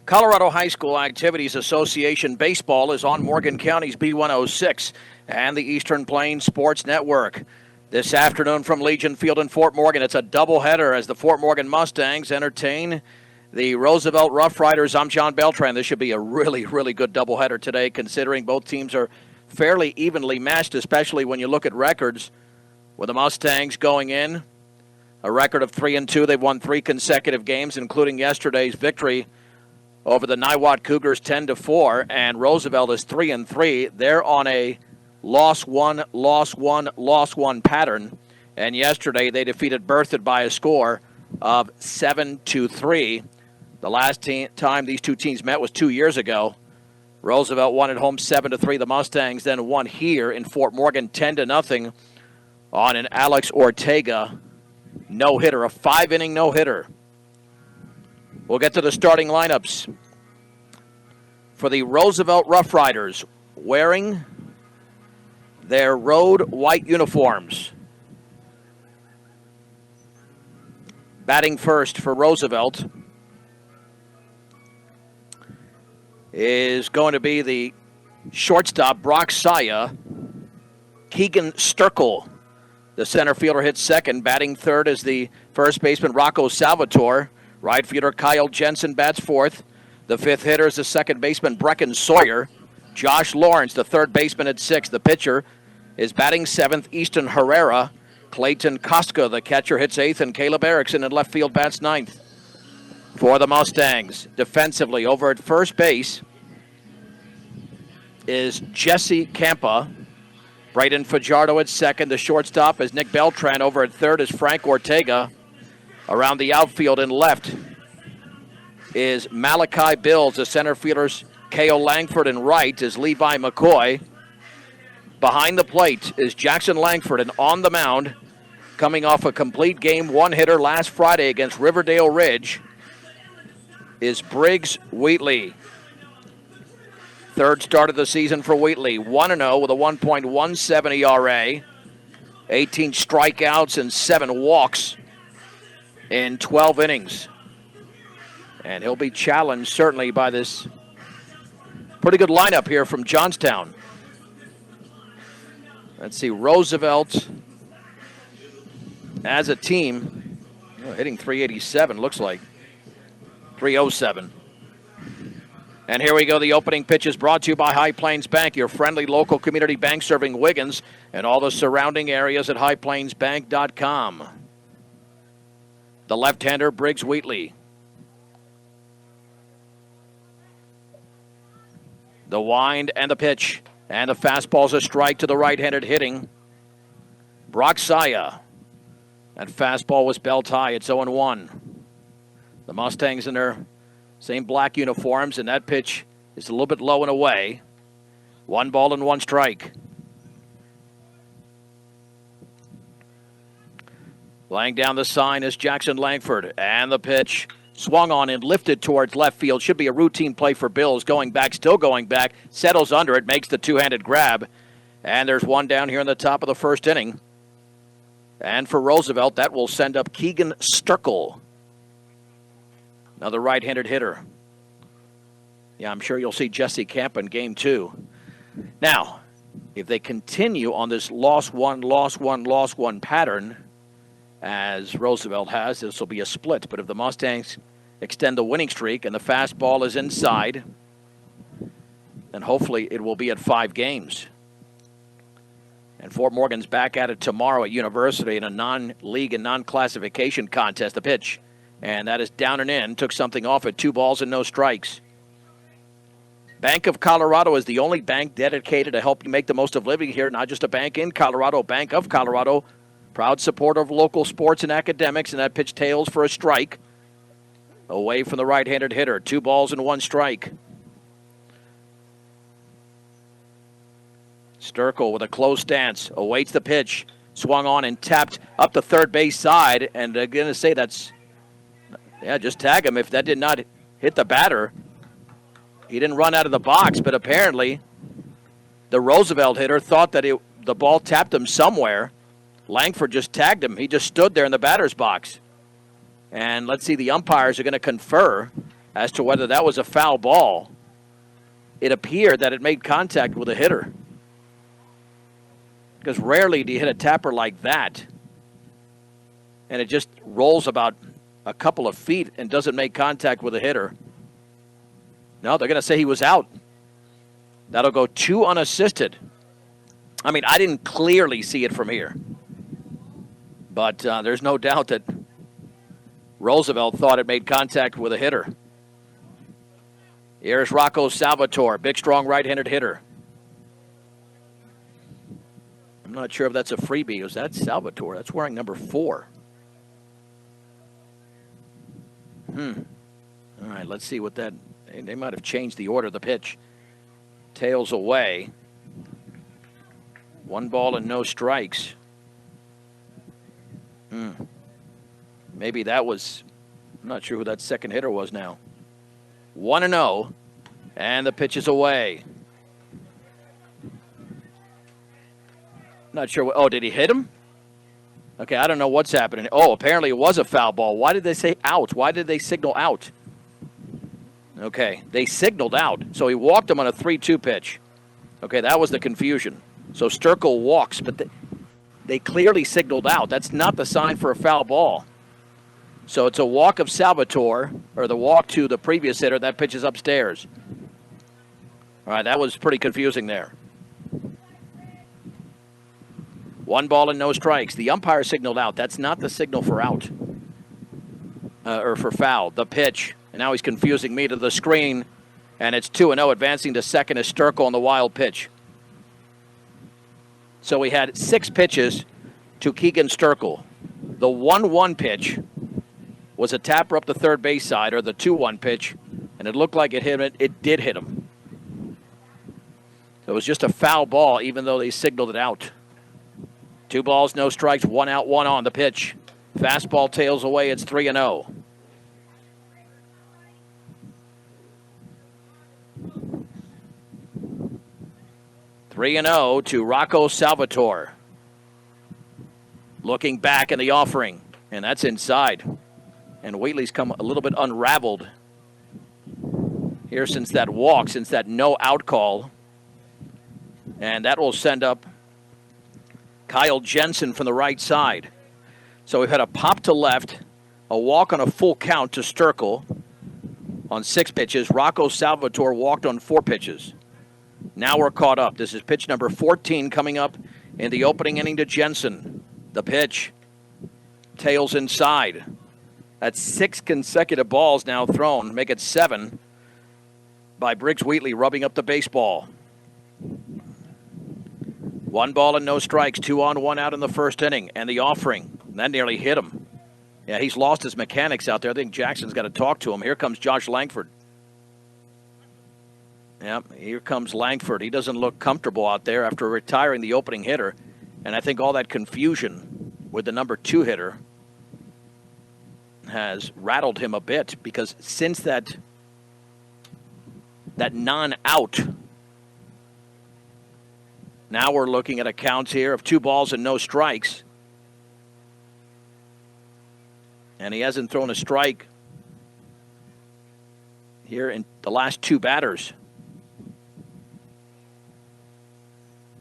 Colorado High School Activities Association Baseball is on Morgan County's B106 and the Eastern Plains Sports Network. This afternoon from Legion Field in Fort Morgan, it's a doubleheader as the Fort Morgan Mustangs entertain the Roosevelt Rough Riders. I'm John Beltran. This should be a really, really good doubleheader today, considering both teams are fairly evenly matched, especially when you look at records. With the Mustangs going in, a record of 3-2. They've won 3 consecutive games, including yesterday's victory over the Niwot Cougars 10-4, and Roosevelt is 3-3. They're on a loss one pattern, and yesterday they defeated Berthoud by a score of 7-3. The last time these two teams met was 2 years ago. Roosevelt won at home 7-3. The Mustangs then won here in Fort Morgan 10-0 on an Alex Ortega no-hitter, a 5-inning no-hitter. We'll get to the starting lineups for the Roosevelt Rough Riders, wearing their road white uniforms. Batting first for Roosevelt is going to be the shortstop, Brock Saya. Keegan Sturkle, the center fielder, hits second. Batting third is the first baseman, Rocco Salvatore. Right fielder Kyle Jensen bats fourth. The fifth hitter is the second baseman Brecken Sawyer. Josh Lawrence, the third baseman, at sixth. The pitcher is batting seventh, Easton Herrera. Clayton Koska, the catcher, hits eighth, and Caleb Erickson in left field bats ninth. For the Mustangs, defensively over at first base is Jesse Campa. Braden Fajardo at second. The shortstop is Nick Beltran. Over at third is Frank Ortega. Around the outfield in left is Malachi Bills. The center fielders, K.O. Langford, and right is Levi McCoy. Behind the plate is Jackson Langford, and on the mound, coming off a complete game one-hitter last Friday against Riverdale Ridge, is Briggs Wheatley. Third start of the season for Wheatley, 1-0 with a 1.17 ERA, 18 strikeouts and 7 walks in 12 innings. And he'll be challenged certainly by this pretty good lineup here from Johnstown. Let's see, Roosevelt as a team, hitting 387, looks like 307. And here we go. The opening pitch is brought to you by High Plains Bank, your friendly local community bank serving Wiggins and all the surrounding areas at highplainsbank.com. The left-hander, Briggs Wheatley. The wind and the pitch. And the fastball's a strike to the right-handed hitting Brock Saya. That fastball was belt high. It's 0-1. The Mustangs in their same black uniforms, and that pitch is a little bit low and away. 1 ball and 1 strike. Laying down the sign is Jackson Langford, and the pitch swung on and lifted towards left field. Should be a routine play for Bills. Going back, still going back, settles under it, makes the two-handed grab, and there's one down here in the top of the first inning. And for Roosevelt, that will send up Keegan Sturkle, another right-handed hitter. Yeah, I'm sure you'll see Jesse Camp in game 2. Now, if they continue on this loss one pattern, as Roosevelt has, this will be a split. But if the Mustangs extend the winning streak and the fastball is inside, then hopefully it will be at 5 games. And Fort Morgan's back at it tomorrow at University in a non-league and non-classification contest. The pitch, and that is down and in. Took something off at 2 balls and no strikes. Bank of Colorado is the only bank dedicated to help you make the most of living here. Not just a bank in Colorado, Bank of Colorado. Proud supporter of local sports and academics, and that pitch tails for a strike. Away from the right-handed hitter. 2 balls and 1 strike. Sturkle with a close stance. Awaits the pitch. Swung on and tapped up the third base side. And I'm going to say that's, just tag him if that did not hit the batter. He didn't run out of the box, but apparently the Roosevelt hitter thought that the ball tapped him somewhere. Langford just tagged him. He just stood there in the batter's box. And let's see, the umpires are going to confer as to whether that was a foul ball. It appeared that it made contact with a hitter. Because rarely do you hit a tapper like that, and it just rolls about a couple of feet and doesn't make contact with a hitter. No, they're going to say he was out. That'll go 2 unassisted. I mean, I didn't clearly see it from here. But there's no doubt that Roosevelt thought it made contact with a hitter. Here's Rocco Salvatore, big, strong right-handed hitter. I'm not sure if that's a freebie. Is that Salvatore? That's wearing number 4. All right, let's see what that... They might have changed the order of the pitch. Tails away. 1 ball and no strikes. Maybe that was... I'm not sure who that second hitter was now. 1-0, and the pitch is away. Not sure. Oh, did he hit him? Okay, I don't know what's happening. Oh, apparently it was a foul ball. Why did they say out? Why did they signal out? Okay, they signaled out. So he walked him on a 3-2 pitch. Okay, that was the confusion. So Sturkle walks, but they clearly signaled out. That's not the sign for a foul ball. So it's a walk of Salvatore, or the walk to the previous hitter. That pitch is upstairs. All right, that was pretty confusing there. 1 ball and no strikes. The umpire signaled out. That's not the signal for out, or for foul. The pitch, and now he's confusing me to the screen, and it's 2-0. Advancing to second is Sturkle on the wild pitch. So we had 6 pitches to Keegan Sturkle. The 1-1 pitch was a tapper up the third base side, or the 2-1 pitch, and it looked like it hit him. It did hit him. It was just a foul ball, even though they signaled it out. 2 balls, no strikes, 1 out, 1 on the pitch. Fastball tails away. It's 3-0. Three and 0 to Rocco Salvatore. Looking back in the offering, and that's inside. And Wheatley's come a little bit unraveled here since that walk, since that no out call. And that will send up Kyle Jensen from the right side. So we've had a pop to left, a walk on a full count to Sturkle on 6 pitches. Rocco Salvatore walked on 4 pitches. Now we're caught up. This is pitch number 14 coming up in the opening inning to Jensen. The pitch, tails inside. That's 6 consecutive balls now thrown, make it 7 by Briggs Wheatley rubbing up the baseball. 1 ball and no strikes, 2 on, 1 out in the first inning, and the offering. That nearly hit him. Yeah, he's lost his mechanics out there. I think Jackson's got to talk to him. Here comes Josh Langford. Yep, here comes Langford. He doesn't look comfortable out there after retiring the opening hitter. And I think all that confusion with the number 2 hitter has rattled him a bit, because since that non-out, now we're looking at a count here of 2 balls and no strikes. And he hasn't thrown a strike here in the last 2 batters.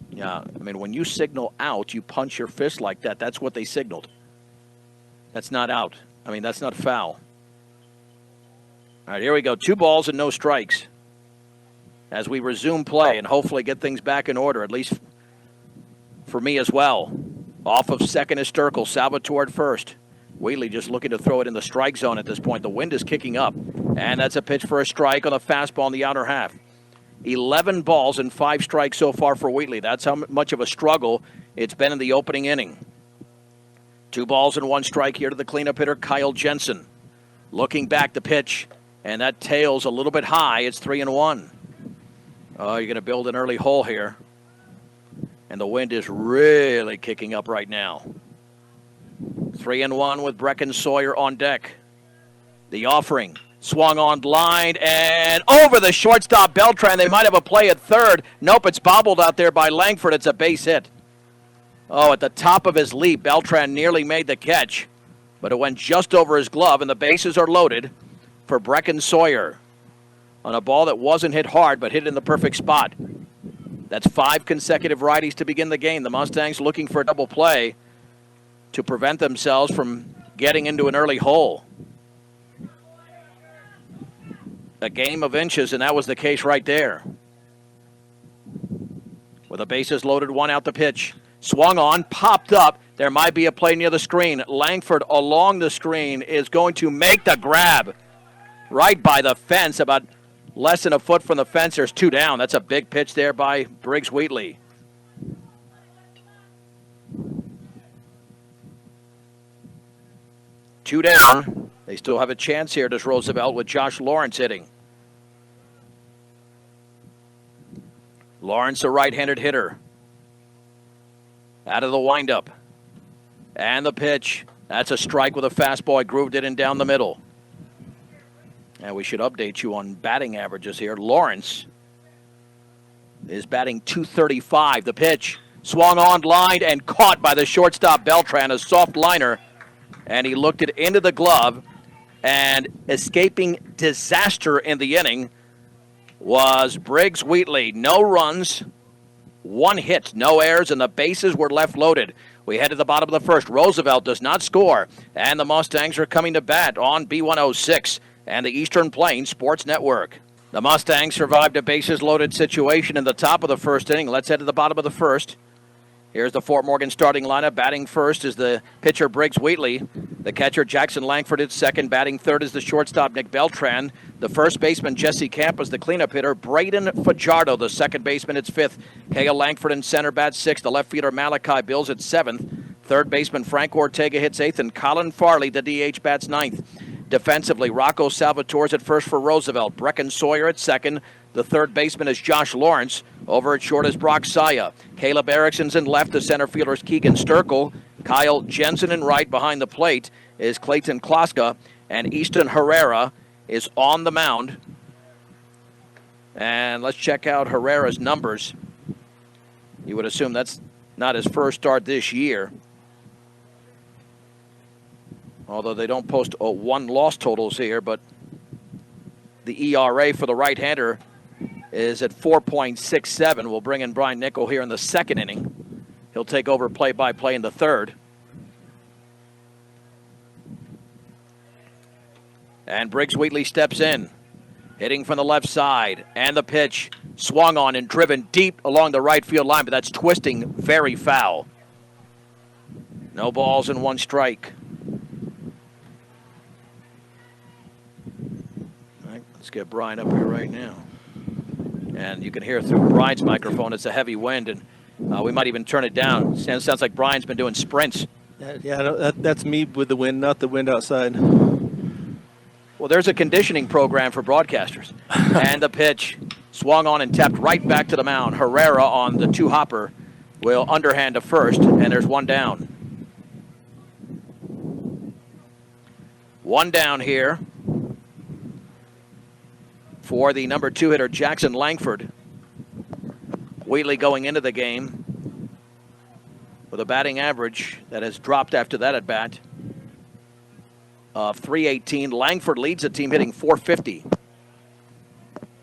Yeah, I mean, when you signal out, you punch your fist like that. That's what they signaled. That's not out. I mean, that's not foul. All right, here we go. 2 balls and no strikes as we resume play and hopefully get things back in order, at least for me as well. Off of second is Sturkle. Salvatore at first. Wheatley just looking to throw it in the strike zone at this point. The wind is kicking up, and that's a pitch for a strike on a fastball in the outer half. 11 balls and 5 strikes so far for Wheatley. That's how much of a struggle it's been in the opening inning. 2 balls and 1 strike here to the cleanup hitter, Kyle Jensen. Looking back the pitch, and that tails a little bit high. It's 3-1. Oh, you're going to build an early hole here. And the wind is really kicking up right now. 3-1 with Brecken Sawyer on deck. The offering. Swung on blind and over the shortstop, Beltran. They might have a play at third. Nope, it's bobbled out there by Langford. It's a base hit. Oh, at the top of his leap, Beltran nearly made the catch, but it went just over his glove, and the bases are loaded for for Brecken Sawyer on a ball that wasn't hit hard but hit in the perfect spot. That's 5 consecutive righties to begin the game. The Mustangs looking for a double play to prevent themselves from getting into an early hole. A game of inches, and that was the case right there. With the bases loaded, 1 out the pitch. Swung on, popped up. There might be a play near the screen. Langford along the screen is going to make the grab right by the fence, about less than a foot from the fence. There's 2 down. That's a big pitch there by Briggs Wheatley. Two down. They still have a chance here, does Roosevelt, with Josh Lawrence hitting. Lawrence, a right-handed hitter. Out of the windup. And the pitch. That's a strike with a fastball. He grooved it in down the middle. And we should update you on batting averages here. Lawrence is batting .235. The pitch swung on, lined, and caught by the shortstop Beltran, a soft liner. And he looked it into the glove. And escaping disaster in the inning was Briggs Wheatley. No runs, 1 hit, no errors, and the bases were left loaded. We head to the bottom of the first. Roosevelt does not score, and the Mustangs are coming to bat on B106 and the Eastern Plains Sports Network. The Mustangs survived a bases-loaded situation in the top of the first inning. Let's head to the bottom of the first. Here's the Fort Morgan starting lineup. Batting first is the pitcher Briggs Wheatley. The catcher Jackson Langford at second. Batting third is the shortstop Nick Beltran. The first baseman Jesse Camp is the cleanup hitter. Braden Fajardo, the second baseman, it's fifth. Kale Langford in center bats sixth. The left fielder Malachi Bills at seventh. Third baseman Frank Ortega hits eighth, and Colin Farley, the DH, bats ninth. Defensively, Rocco Salvatore's at first for Roosevelt. Brecken Sawyer at second. The third baseman is Josh Lawrence. Over at short is Brock Saya. Caleb Erickson's in left. The center fielder is Keegan Sturkle. Kyle Jensen in right. Behind the plate is Clayton Kloska. And Easton Herrera is on the mound. And let's check out Herrera's numbers. You would assume that's not his first start this year, although they don't post one-loss totals here, but the ERA for the right-hander is at 4.67. We'll bring in Brian Nickel here in the second inning. He'll take over play-by-play in the third. And Briggs Wheatley steps in, hitting from the left side. And the pitch swung on and driven deep along the right field line, but that's twisting very foul. No balls and 1 strike. All right, let's get Brian up here right now. And you can hear through Brian's microphone, it's a heavy wind, and we might even turn it down. Sounds like Brian's been doing sprints. Yeah, that's me with the wind, not the wind outside. Well, there's a conditioning program for broadcasters. And the pitch swung on and tapped right back to the mound. Herrera on the 2-hopper will underhand to first, and there's 1 down. 1 down here for the number 2 hitter, Jackson Langford. Wheatley going into the game with a batting average that has dropped after that at bat of .318. Langford leads the team, hitting .450.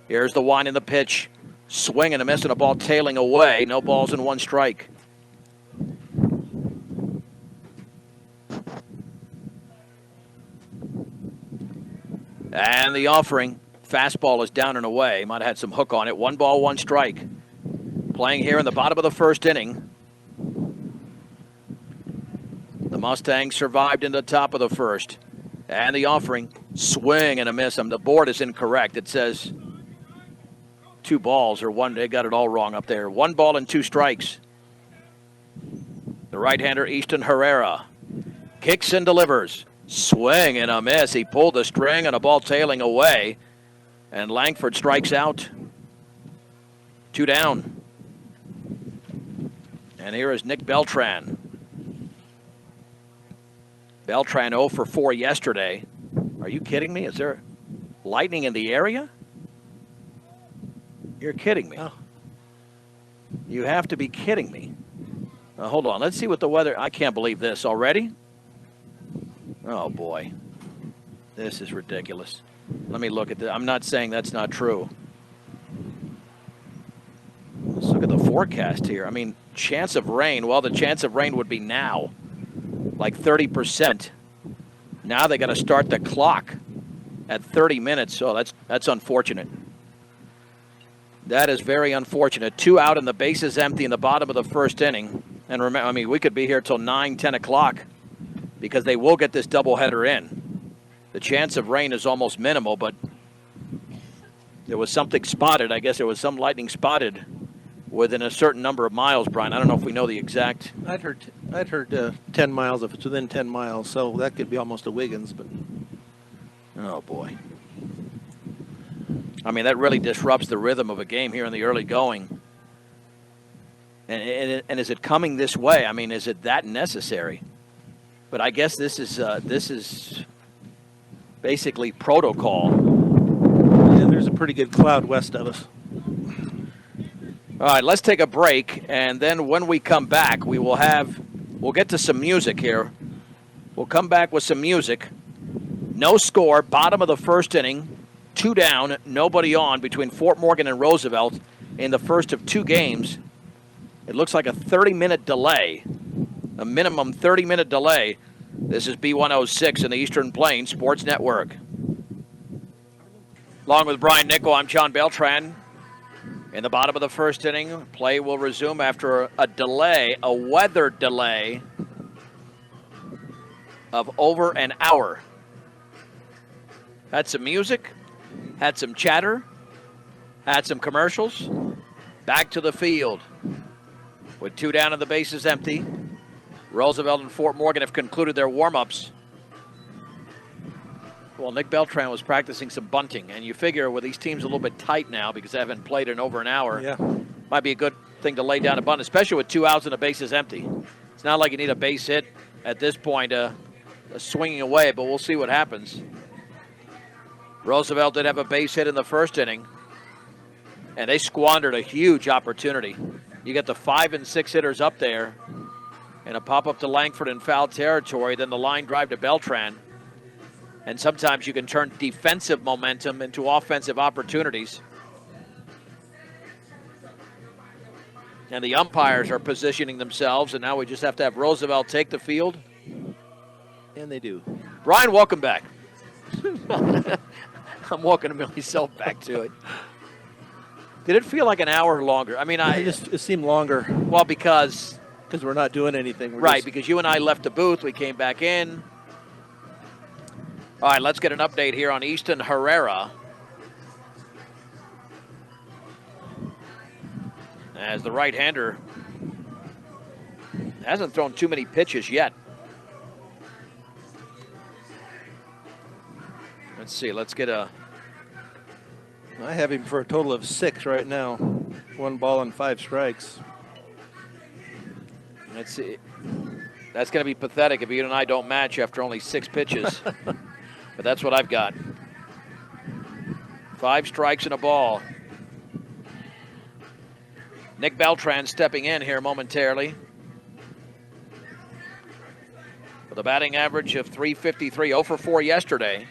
Here's the wind in the pitch. Swing and a miss, and a ball tailing away. No balls and 1 strike. And the offering. Fastball is down and away. Might have had some hook on it. 1 ball, 1 strike. Playing here in the bottom of the first inning. The Mustangs survived in the top of the first. And the offering. Swing and a miss. The board is incorrect. It says 2 balls or 1. They got it all wrong up there. 1 ball and 2 strikes. The right-hander, Easton Herrera. Kicks and delivers. Swing and a miss. He pulled the string and a ball tailing away. And Langford strikes out. 2 down. And here is Nick Beltran. Beltran 0 for 4 yesterday. Are you kidding me? Is there lightning in the area? You're kidding me. Oh. You have to be kidding me. Hold on. Let's see what the weather... I can't believe this already. Oh, boy. This is ridiculous. Let me look at that. I'm not saying that's not true. Let's look at the forecast here. I mean, chance of rain. Well, the chance of rain would be now, like 30%. Now they got to start the clock at 30 minutes. So that's unfortunate. That is very unfortunate. 2 out and the bases empty in the bottom of the first inning. And remember, I mean, we could be here till 9, 10 o'clock because they will get this doubleheader in. The chance of rain is almost minimal, but there was something spotted. I guess there was some lightning spotted within a certain number of miles, Brian. I don't know if we know the exact. I'd heard 10 miles if it's within 10 miles, so that could be almost a Wiggins. But oh boy, I mean that really disrupts the rhythm of a game here in the early going. And is it coming this way? I mean, is it that necessary? But I guess this is basically protocol. yeah, there's a pretty good cloud west of us. All right, let's take a break, and then when we come back, we'll get to some music here. We'll come back with some music. No score, bottom of the first inning, 2 down, nobody on between Fort Morgan and Roosevelt in the first of 2 games. It looks like a 30-minute delay, a minimum 30-minute delay. This is B106 in the Eastern Plains Sports Network. Along with Brian Nickel, I'm John Beltran. In the bottom of the first inning, play will resume after a delay, a weather delay of over an hour. Had some music, had some chatter, had some commercials. Back to the field with 2 down and the bases empty. Roosevelt and Fort Morgan have concluded their warm-ups. Well, Nick Beltran was practicing some bunting, and you figure with these teams a little bit tight now because they haven't played in over an hour, Yeah. might be a good thing to lay down a bunt, especially with 2 outs and the bases empty. It's not like you need a base hit at this point, swinging away, but we'll see what happens. Roosevelt did have a base hit in the first inning, and they squandered a huge opportunity. You get the 5 and 6 hitters up there, and a pop-up to Langford in foul territory, then the line drive to Beltran. And sometimes you can turn defensive momentum into offensive opportunities. And the umpires are positioning themselves, and now we just have to have Roosevelt take the field. And they do. Brian, welcome back. I'm welcoming myself back to it. Did it feel like an hour longer? I mean, It seemed longer. Well, because we're not doing anything. Right, because you and I left the booth. We came back in. All right, let's get an update here on Easton Herrera. As the right-hander hasn't thrown too many pitches yet. Let's see, let's get a... I have him for a total of 6 right now. 1 ball and 5 strikes. Let's see. That's going to be pathetic if you and I don't match after only 6 pitches. But that's what I've got. 5 strikes and a ball. Nick Beltran stepping in here momentarily. With a batting average of .353, 0 for 4 yesterday.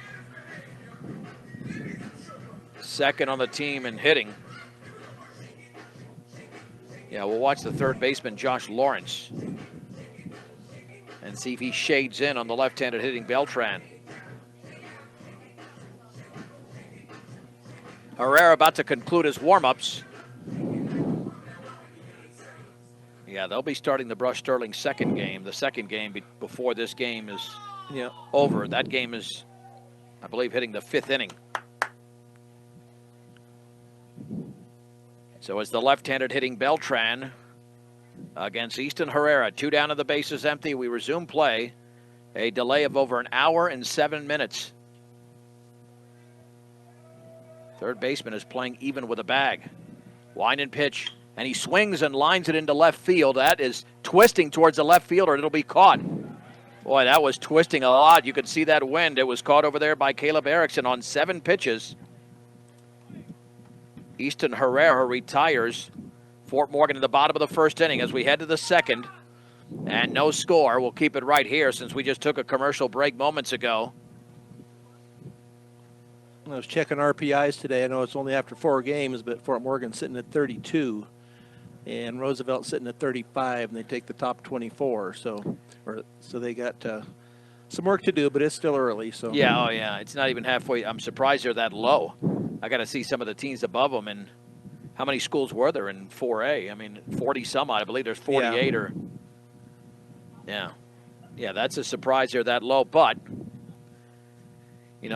Second on the team in hitting. Yeah, we'll watch the third baseman, Josh Lawrence, and see if he shades in on the left-handed hitting Beltran. Herrera about to conclude his warm-ups. Yeah, they'll be starting the Brush Sterling second game. The second game before this game is over. That game is, I believe, hitting the 5th inning. So as the left-handed hitting Beltran against Easton Herrera. 2 down and the bases empty. We resume play. A delay of over an hour and 7 minutes. Third baseman is playing even with a bag. Wind and pitch. And he swings and lines it into left field. That is twisting towards the left fielder. It'll be caught. Boy, that was twisting a lot. You could see that wind. It was caught over there by Caleb Erickson on 7 pitches. Easton Herrera retires. Fort Morgan in the bottom of the first inning as we head to the second. And no score. We'll keep it right here since we just took a commercial break moments ago. I was checking RPIs today. I know it's only after 4 games, but Fort Morgan's sitting at 32, and Roosevelt sitting at 35, and they take the top 24. So they got some work to do, but it's still early. So yeah, oh yeah, it's not even halfway. I'm surprised they're that low. I got to see some of the teams above them, and how many schools were there in 4A? I mean, 40 some odd. I believe there's 48 or. Yeah, that's a surprise they're that low. But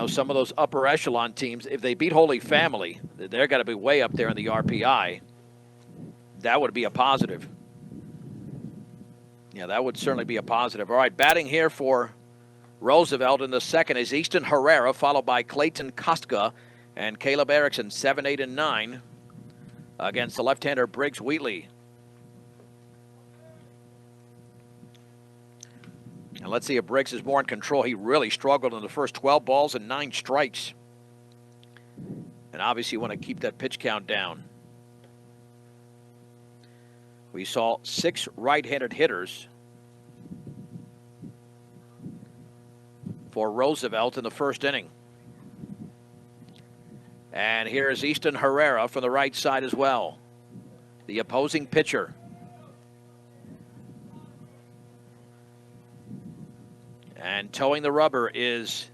some of those upper echelon teams, if they beat Holy Family, they're got to be way up there in the RPI. That would be a positive. Yeah, that would certainly be a positive. All right, batting here for Roosevelt in the second is Easton Herrera, followed by Clayton Kostka and Caleb Erickson, 7, 8, and 9, against the left-hander Briggs Wheatley. And let's see if Briggs is more in control. He really struggled in the first 12 balls and 9 strikes. And obviously you want to keep that pitch count down. We saw 6 right-handed hitters for Roosevelt in the first inning. And here is Easton Herrera from the right side as well, the opposing pitcher. And towing the rubber is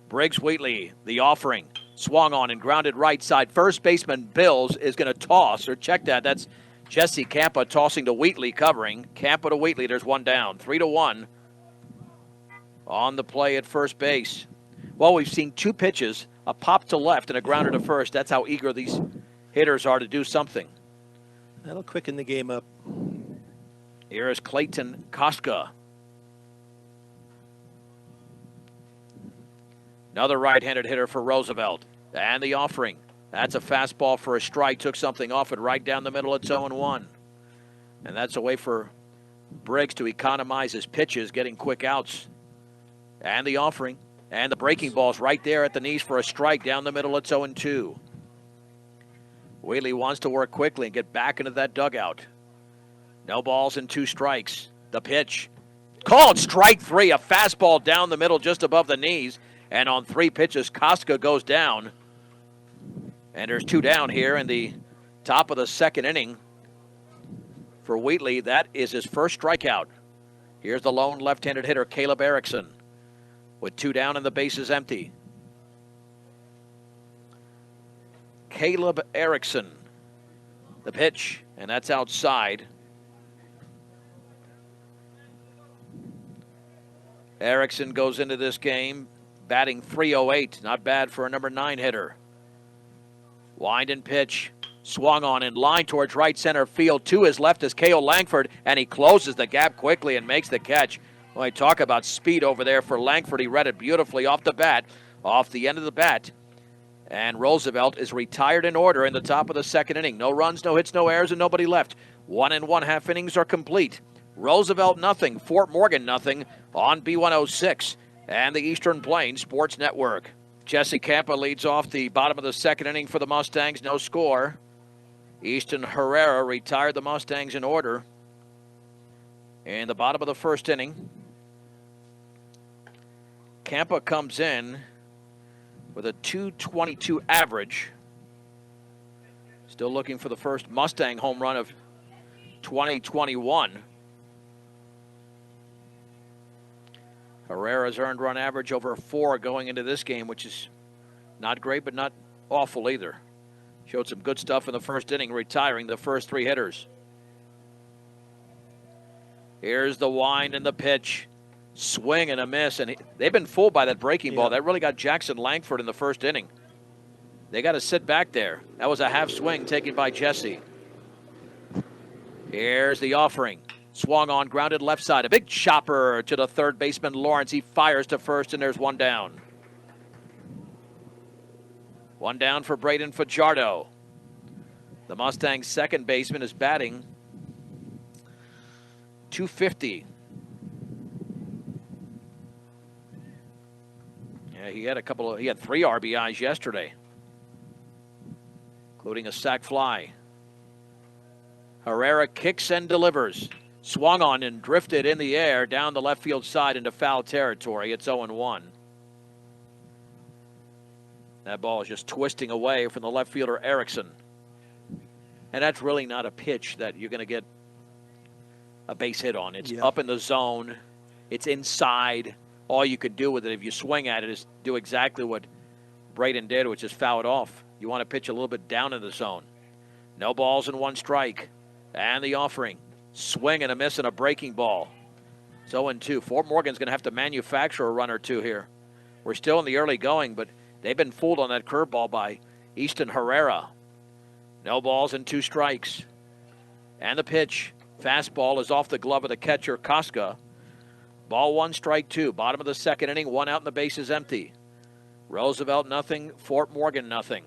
Briggs Wheatley, the offering. Swung on and grounded right side. First baseman Bills is going to toss, or check that. That's Jesse Campa tossing to Wheatley, covering. Campa to Wheatley, there's one down. 3-1 on the play at first base. Well, we've seen 2 pitches, a pop to left and a grounder to first. That's how eager these hitters are to do something. That'll quicken the game up. Here is Clayton Kostka. Another right-handed hitter for Roosevelt. And the offering. That's a fastball for a strike. Took something off it right down the middle. It's 0-1. And that's a way for Briggs to economize his pitches, getting quick outs. And the offering. And the breaking ball's right there at the knees for a strike. Down the middle, it's 0-2. Wheatley wants to work quickly and get back into that dugout. No balls and 2 strikes. The pitch. Called strike 3. A fastball down the middle just above the knees. And on 3 pitches, Kostka goes down. And there's 2 down here in the top of the second inning for Wheatley. That is his first strikeout. Here's the lone left-handed hitter, Caleb Erickson, with 2 down and the bases empty. Caleb Erickson, the pitch, and that's outside. Erickson goes into this game batting .308. Not bad for a number 9 hitter. Wind and pitch. Swung on in line towards right center field. To his left is Cale Langford, and he closes the gap quickly and makes the catch. Well, I talk about speed over there for Langford. He read it beautifully off the bat, off the end of the bat. And Roosevelt is retired in order in the top of the second inning. No runs, no hits, no errors, and nobody left. 1 1/2 innings are complete. Roosevelt nothing, Fort Morgan nothing on B106 and the Eastern Plains Sports Network. Jesse Campa leads off the bottom of the second inning for the Mustangs. No score. Easton Herrera retired the Mustangs in order in the bottom of the first inning. Campa comes in with a .222 average. Still looking for the first Mustang home run of 2021. Herrera's earned run average over 4 going into this game, which is not great, but not awful either. Showed some good stuff in the first inning, retiring the first 3 hitters. Here's the wind and the pitch. Swing and a miss, and they've been fooled by that breaking ball. That really got Jackson Langford in the first inning. They got to sit back there. That was a half swing taken by Jesse. Here's the offering. Swung on, grounded left side. A big chopper to the third baseman, Lawrence. He fires to first, and there's 1 down. 1 down for Braden Fajardo. The Mustangs' second baseman is batting .250. Yeah, he had 3 RBIs yesterday, including a sac fly. Herrera kicks and delivers. Swung on and drifted in the air down the left field side into foul territory. It's 0-1. That ball is just twisting away from the left fielder, Erickson. And that's really not a pitch that you're going to get a base hit on. It's up in the zone. It's inside. All you could do with it if you swing at it is do exactly what Braden did, which is foul it off. You want to pitch a little bit down in the zone. No balls and 1 strike. And the offering. Swing and a miss and a breaking ball. It's 0-2. Fort Morgan's going to have to manufacture a run or two here. We're still in the early going, but they've been fooled on that curveball by Easton Herrera. No balls and 2 strikes. And the pitch. Fastball is off the glove of the catcher, Koska. Ball 1, strike 2. Bottom of the second inning, 1 out and the base is empty. Roosevelt nothing, Fort Morgan nothing.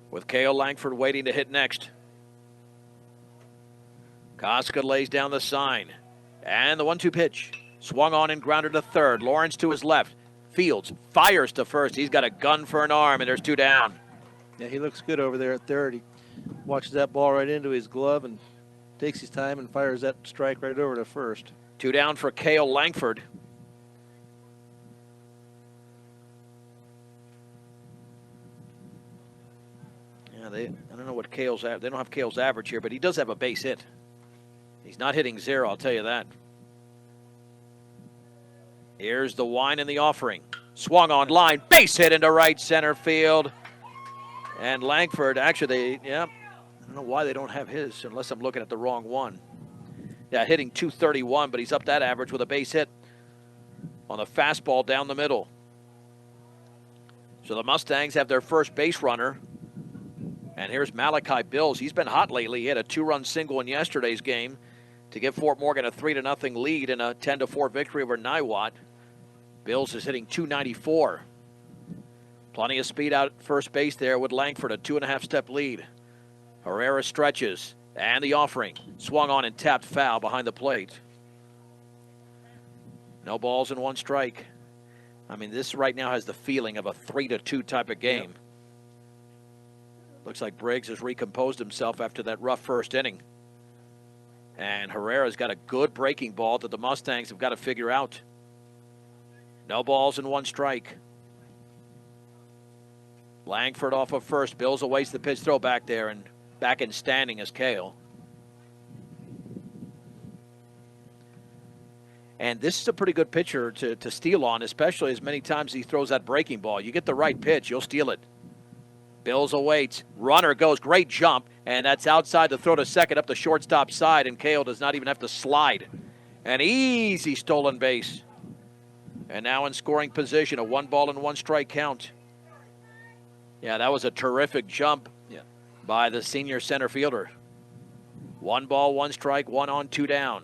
With K.O. Langford waiting to hit next. Koska lays down the sign. And the 1-2 pitch. Swung on and grounded to third. Lawrence to his left. Fields fires to first. He's got a gun for an arm, and there's 2 down. Yeah, he looks good over there at third. He watches that ball right into his glove and takes his time and fires that strike right over to first. 2 down for K.O. Langford. Yeah, I don't know what Kale's they don't have Kale's average here, but he does have a base hit. He's not hitting 0, I'll tell you that. Here's the wine and the offering. Swung on line, base hit into right center field. And Langford, actually, I don't know why they don't have his, unless I'm looking at the wrong one. Yeah, hitting .231, but he's up that average with a base hit on the fastball down the middle. So the Mustangs have their first base runner. And here's Malachi Bills. He's been hot lately. He had a 2-run single in yesterday's game to give Fort Morgan a 3-0 lead in a 10-4 victory over Niwot. Bills is hitting .294. Plenty of speed out at first base there with Langford, a 2.5-step lead. Herrera stretches, and the offering. Swung on and tapped foul behind the plate. No balls and 1 strike. I mean, this right now has the feeling of a 3-2 type of game. Yep. Looks like Briggs has recomposed himself after that rough first inning. And Herrera's got a good breaking ball that the Mustangs have got to figure out. No balls and 1 strike. Langford off of first. Bills awaits the pitch throw back there, and back in standing is Kale. And this is a pretty good pitcher to steal on, especially as many times he throws that breaking ball. You get the right pitch, you'll steal it. Bills awaits. Runner goes. Great jump. And that's outside the throw to second up the shortstop side. And Kale does not even have to slide. An easy stolen base. And now in scoring position, a 1 ball and 1 strike count. Yeah, that was a terrific jump by the senior center fielder. 1 ball, 1 strike, 1 on, 2 down.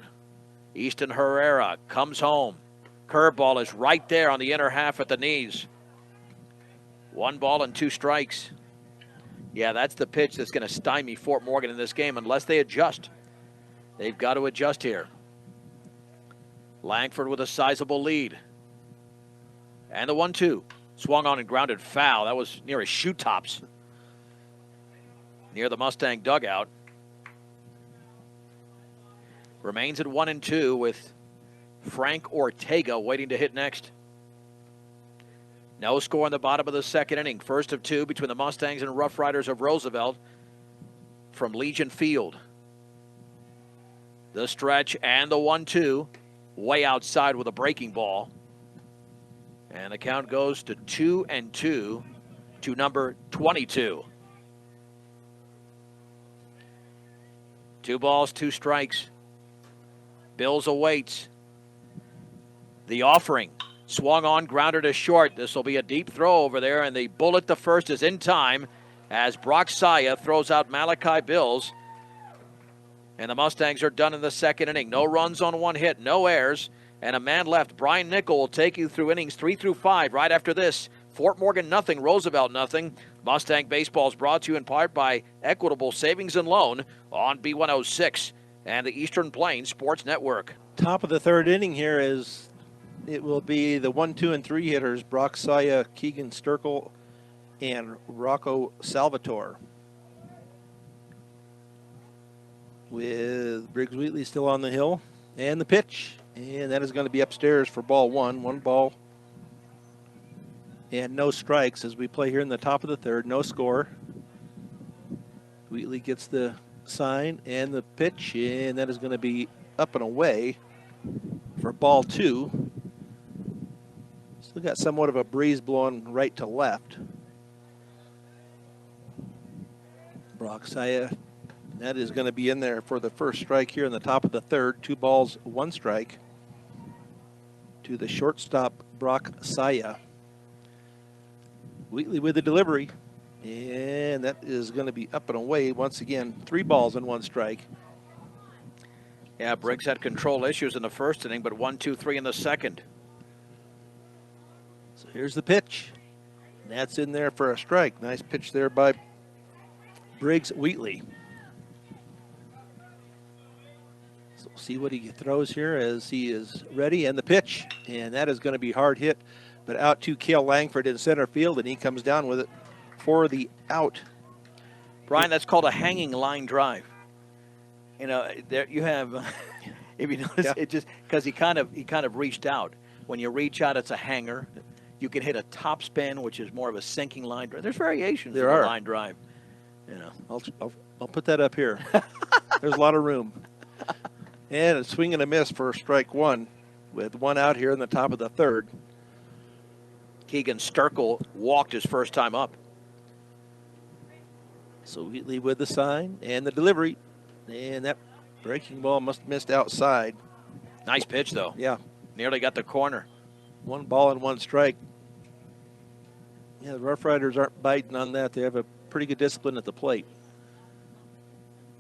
Easton Herrera comes home. Curveball is right there on the inner half at the knees. 1 ball and 2 strikes. Yeah, that's the pitch that's going to stymie Fort Morgan in this game unless they adjust. They've got to adjust here. Langford with a sizable lead. And the 1-2. Swung on and grounded foul. That was near his shoe tops. Near the Mustang dugout. Remains at 1-2 with Frank Ortega waiting to hit next. No score in the bottom of the second inning. First of 2 between the Mustangs and Rough Riders of Roosevelt from Legion Field. The stretch and the 1-2. Way outside with a breaking ball. And the count goes to 2-2 to number 22. 2 balls, 2 strikes. Bills awaits. The offering. Swung on, grounded to short. This will be a deep throw over there, and the bullet to first is in time as Brock Saya throws out Malachi Bills. And the Mustangs are done in the second inning. No runs on 1 hit, no errors, and a man left. Brian Nickel will take you through innings 3 through 5 right after this. Fort Morgan nothing, Roosevelt nothing. Mustang Baseball is brought to you in part by Equitable Savings and Loan on B106 and the Eastern Plains Sports Network. Top of the third inning here is it will be the 1, 2, and 3 hitters, Brock Saya, Keegan Sturkle, and Rocco Salvatore. With Briggs Wheatley still on the hill. And the pitch. And that is going to be upstairs for ball 1. 1 ball and no strikes as we play here in the top of the third. No score. Wheatley gets the sign and the pitch, and that is going to be up and away for ball 2. Still got somewhat of a breeze blowing right to left. Brock Saya, that is going to be in there for the first strike here in the top of the third. 2 balls, 1 strike to the shortstop, Brock Saya. Wheatley with the delivery, and that is going to be up and away once again. 3 balls and 1 strike. Yeah, Briggs had control issues in the first inning, but 1, 2, 3 in the second. So here's the pitch. And that's in there for a strike. Nice pitch there by Briggs Wheatley. So we'll see what he throws here as he is ready. And the pitch. And that is going to be hard hit. But out to Cale Langford in center field, and he comes down with it for the out. Brian, that's called a hanging line drive. You know, there you have. If you notice, Yeah. it just because he kind of reached out. When you reach out, it's a hanger. You can hit a top spin, which is more of a sinking line drive. There's variations There in are. the line drive. You know, I'll put that up here. There's a lot of room. And a swing and a miss for strike 1 with 1 out here in the top of the third. Keegan Sturkle walked his first time up. So Wheatley with the sign and the delivery. And that breaking ball must have missed outside. Nice pitch, though. Yeah, Nearly got the corner. 1 ball and 1 strike. Yeah, the Rough Riders aren't biting on that. They have a pretty good discipline at the plate.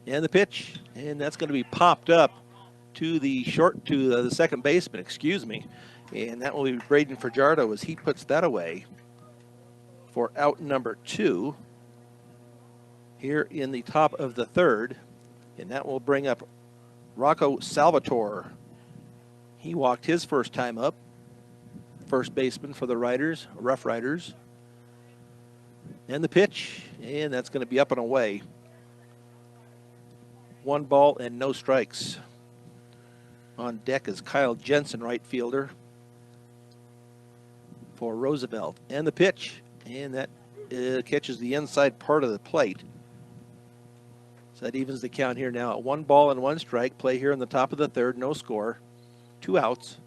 And the pitch, and that's going to be popped up to the the second baseman, excuse me. And that will be Braden Fajardo as he puts that away for out number 2 here in the top of the third. And that will bring up Rocco Salvatore. He walked his first time up. First baseman for the Rough Riders. And the pitch, and that's going to be up and away. 1 ball and no strikes. On deck is Kyle Jensen, right fielder for Roosevelt. And the pitch, and that catches the inside part of the plate. So that evens the count here now at 1 ball and 1 strike. Play here in the top of the third, no score. 2 outs.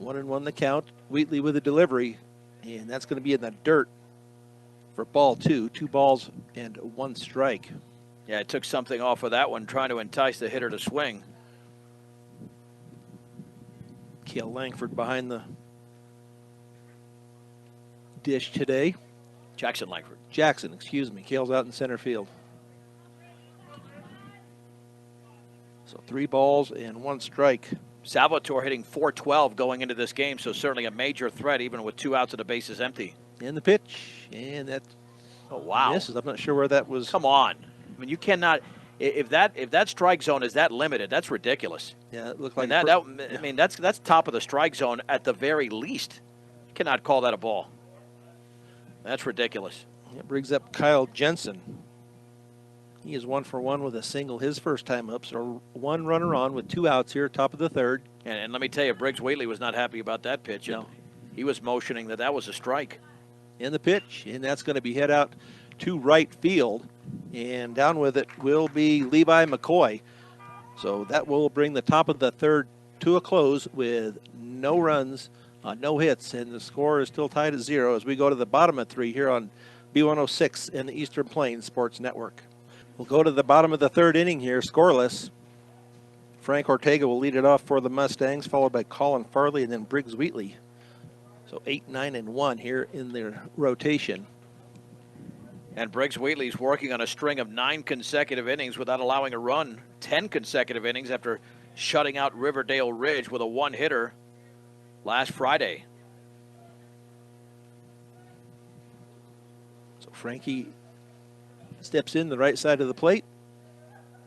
1-1 the count. Wheatley with a delivery, and that's going to be in the dirt for ball 2. 2 balls and 1 strike. Yeah, it took something off of that one, trying to entice the hitter to swing. Cale Langford behind the dish today. Jackson Langford. Jackson, excuse me. Cale's out in center field. So 3 balls and 1 strike. Salvatore hitting .412 going into this game, so certainly a major threat even with 2 outs and the bases empty. And the pitch, and that misses. I'm not sure where that was. Come on. I mean, you cannot. If that strike zone is that limited, that's ridiculous. Yeah, it looked I like mean, that's top of the strike zone at the very least. You cannot call that a ball. That's ridiculous. It brings up Kyle Jensen. He is 1 for 1 with a single his first time up. So 1 runner on with 2 outs here, top of the third. And let me tell you, Briggs Wheatley was not happy about that pitch. No. He was motioning that was a strike. In the pitch, and that's going to be hit out to right field. And down with it will be Levi McCoy. So that will bring the top of the third to a close with no runs, no hits, and the score is still tied at 0 as we go to the bottom of 3 here on B106 and the Eastern Plains Sports Network. We'll go to the bottom of the third inning here, scoreless. Frank Ortega will lead it off for the Mustangs, followed by Colin Farley and then Briggs Wheatley. So 8, 9, and 1 here in their rotation. And Briggs Wheatley's working on a string of 9 consecutive innings without allowing a run. 10 consecutive innings after shutting out Riverdale Ridge with a 1-hitter last Friday. So Frankie steps in the right side of the plate.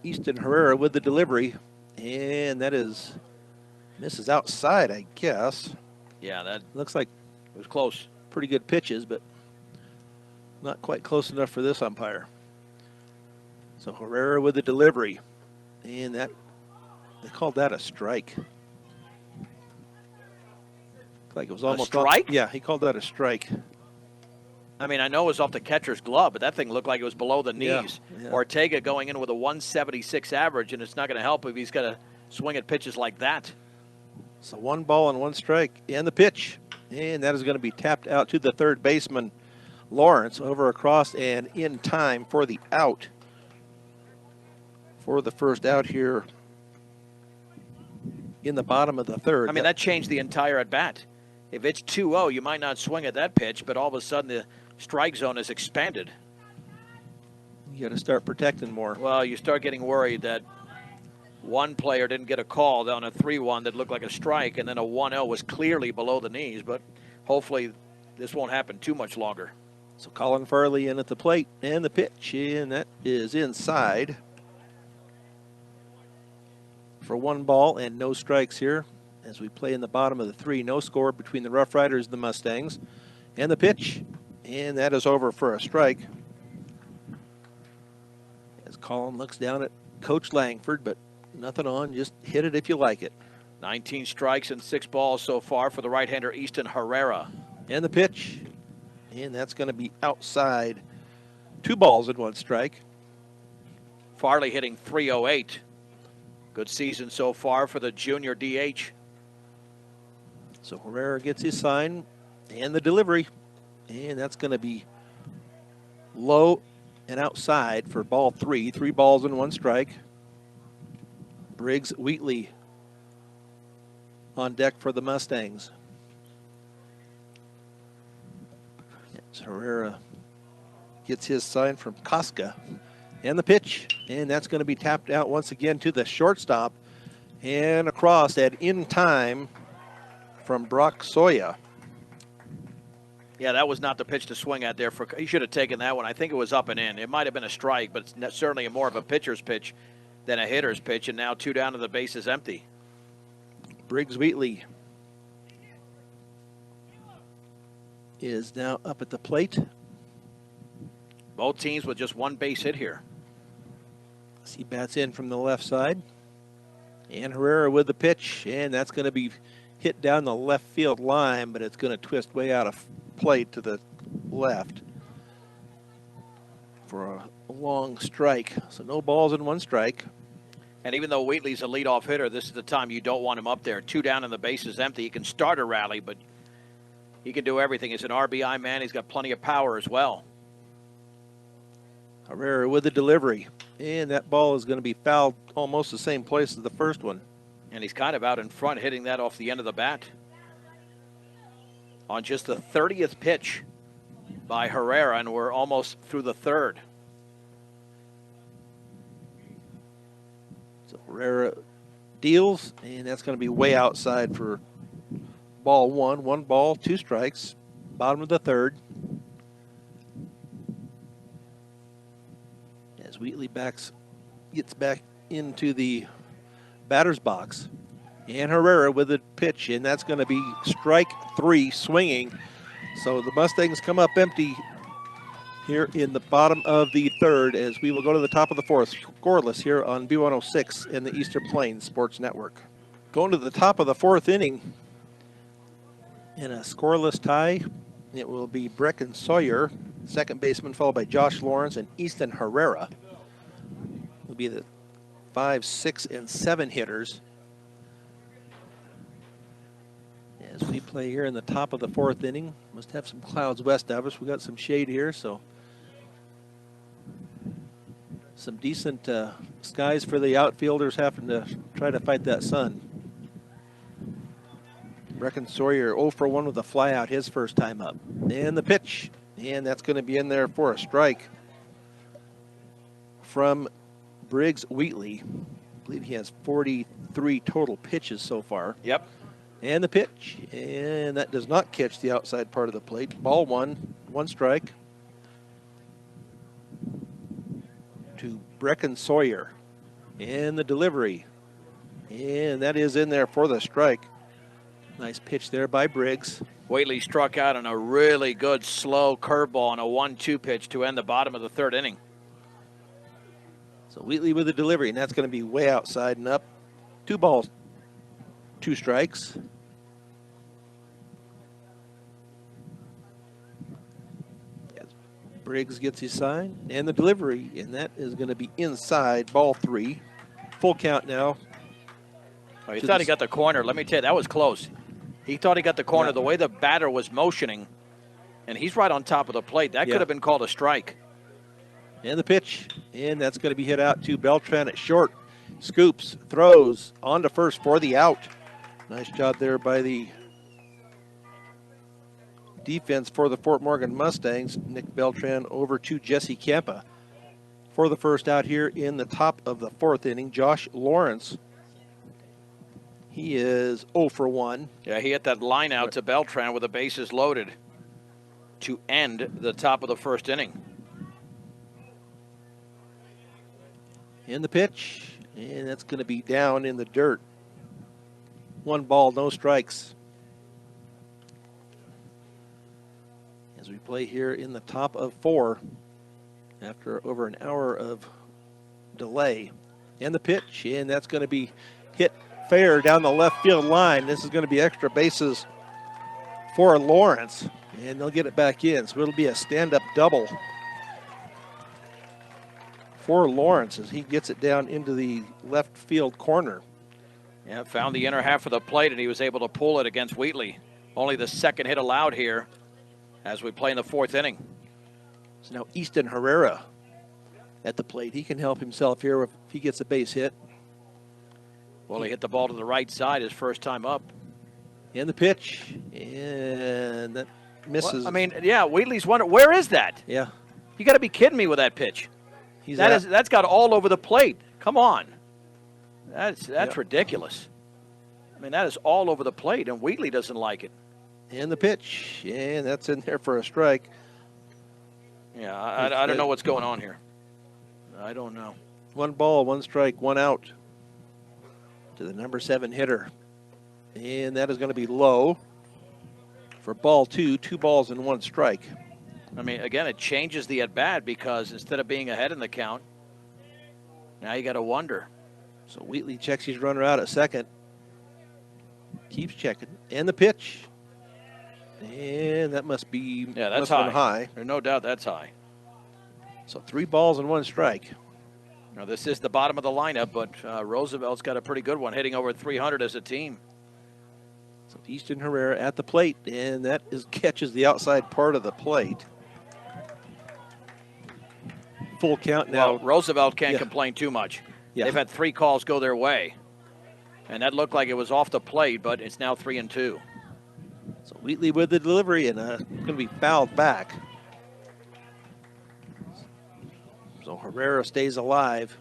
Easton Herrera with the delivery. And that misses outside, I guess. Yeah, that Looks like was close. pretty good pitches, but not quite close enough for this umpire. So Herrera with the delivery. And they called that a strike. Looks like it was almost strike? Yeah, he called that a strike. I mean, I know it was off the catcher's glove, but that thing looked like it was below the knees. Yeah. Ortega going in with a 176 average, and it's not going to help if he's got to swing at pitches like that. So 1 ball and 1 strike, and the pitch. And that is going to be tapped out to the third baseman, Lawrence, over across and in time for the out. For the first out here in the bottom of the third. I mean, that changed the entire at-bat. If it's 2-0, you might not swing at that pitch, but all of a sudden the strike zone is expanded. You got to start protecting more. Well, you start getting worried that one player didn't get a call on a 3-1 that looked like a strike, and then a 1-0 was clearly below the knees, but hopefully this won't happen too much longer. So Colin Farley in at the plate, and the pitch, and that is inside for 1 ball and no strikes here as we play in the bottom of the 3. No score between the Rough Riders and the Mustangs. And the pitch, and that is over for a strike. As Colin looks down at Coach Langford, but nothing on, just hit it if you like it. 19 strikes and 6 balls so far for the right-hander Easton Herrera. And the pitch, and that's going to be outside. 2 balls and 1 strike. Farley hitting .308. Good season so far for the junior DH. So Herrera gets his sign and the delivery, and that's going to be low and outside for ball 3. 3 balls and 1 strike. Briggs Wheatley on deck for the Mustangs. As Herrera gets his sign from Koska. And the pitch, and that's going to be tapped out once again to the shortstop and across at in time from Brock Soya. Yeah, that was not the pitch to swing at there. He should have taken that one. I think it was up and in. It might have been a strike, but it's certainly more of a pitcher's pitch than a hitter's pitch, and now 2 down and the base is empty. Briggs Wheatley is now up at the plate. Both teams with just 1 base hit here. He bats in from the left side. And Herrera with the pitch, and that's going to be hit down the left field line, but it's going to twist way out of plate to the left for a long strike. So no balls and 1 strike. And even though Wheatley's a leadoff hitter, this is the time you don't want him up there. 2 down and the base is empty. He can start a rally, but he can do everything. He's an RBI man. He's got plenty of power as well. Herrera with the delivery. And that ball is going to be fouled almost the same place as the first one. And he's kind of out in front, hitting that off the end of the bat. On just the 30th pitch by Herrera, and we're almost through the 3rd. So Herrera deals, and that's going to be way outside for ball 1. 1 ball, 2 strikes, bottom of the 3rd. As Wheatley gets back into the batter's box. And Herrera with a pitch, and that's going to be strike 3 swinging. So the Mustangs come up empty here in the bottom of the 3rd as we will go to the top of the 4th. Scoreless here on B106 in the Eastern Plains Sports Network. Going to the top of the 4th inning in a scoreless tie, it will be Brecken Sawyer, second baseman, followed by Josh Lawrence, and Easton Herrera will be the 5, 6, and 7 hitters. As we play here in the top of the 4th inning, must have some clouds west of us. We got some shade here, so some decent skies for the outfielders having to try to fight that sun. Brecken Sawyer 0 for 1 with a fly out his first time up. And the pitch, and that's going to be in there for a strike from Briggs Wheatley. I believe he has 43 total pitches so far. Yep. And the pitch, and that does not catch the outside part of the plate. Ball 1, 1 strike to Brecken Sawyer. And the delivery, and that is in there for the strike. Nice pitch there by Briggs. Wheatley struck out on a really good slow curveball on a 1-2 pitch to end the bottom of the 3rd inning. So Wheatley with the delivery, and that's going to be way outside and up. 2 balls, 2 strikes. Briggs gets his sign and the delivery, and that is going to be inside, ball 3. Full count now. Oh, he thought he got the corner. Let me tell you, that was close. He thought he got the corner. Yeah. The way the batter was motioning, and he's right on top of the plate. That could have been called a strike. And the pitch, and that's going to be hit out to Beltran at short. Scoops, throws, on to first for the out. Nice job there by the defense for the Fort Morgan Mustangs. Nick Beltran over to Jesse Campa. For the first out here in the top of the 4th inning, Josh Lawrence. He is 0 for 1. Yeah, he hit that line out to Beltran with the bases loaded to end the top of the 1st inning. And the pitch, and that's going to be down in the dirt. 1 ball, no strikes. As we play here in the top of 4 after over an hour of delay. And the pitch, and that's going to be hit fair down the left field line. This is going to be extra bases for Lawrence, and they'll get it back in. So it'll be a stand-up double for Lawrence as he gets it down into the left field corner. Yeah, found the inner half of the plate, and he was able to pull it against Wheatley. Only the 2nd hit allowed here as we play in the 4th inning. So now Easton Herrera at the plate. He can help himself here if he gets a base hit. Well, he hit the ball to the right side his first time up. And the pitch, and that misses. Well, I mean, yeah, Wheatley's wondering, where is that? Yeah. You got to be kidding me with that pitch. That's got all over the plate. Come on. That's ridiculous. I mean, that is all over the plate, and Wheatley doesn't like it. And the pitch, and that's in there for a strike. Yeah, I don't know what's going on here. I don't know. 1 ball, 1 strike, 1 out to the number 7 hitter. And that is going to be low for ball 2, 2 balls and 1 strike. I mean, again, it changes the at-bat because instead of being ahead in the count, now you got to wonder. So Wheatley checks his runner out at second. Keeps checking. And the pitch. And that must be that's high. There's no doubt that's high. So 3 balls and 1 strike. Now, this is the bottom of the lineup, but Roosevelt's got a pretty good one, hitting over 300 as a team. So Easton Herrera at the plate, and that catches the outside part of the plate. Full count now. Well, Roosevelt can't complain too much. Yeah. They've had 3 calls go their way, and that looked like it was off the plate, but it's now 3-2. So Wheatley with the delivery, and going to be fouled back. So Herrera stays alive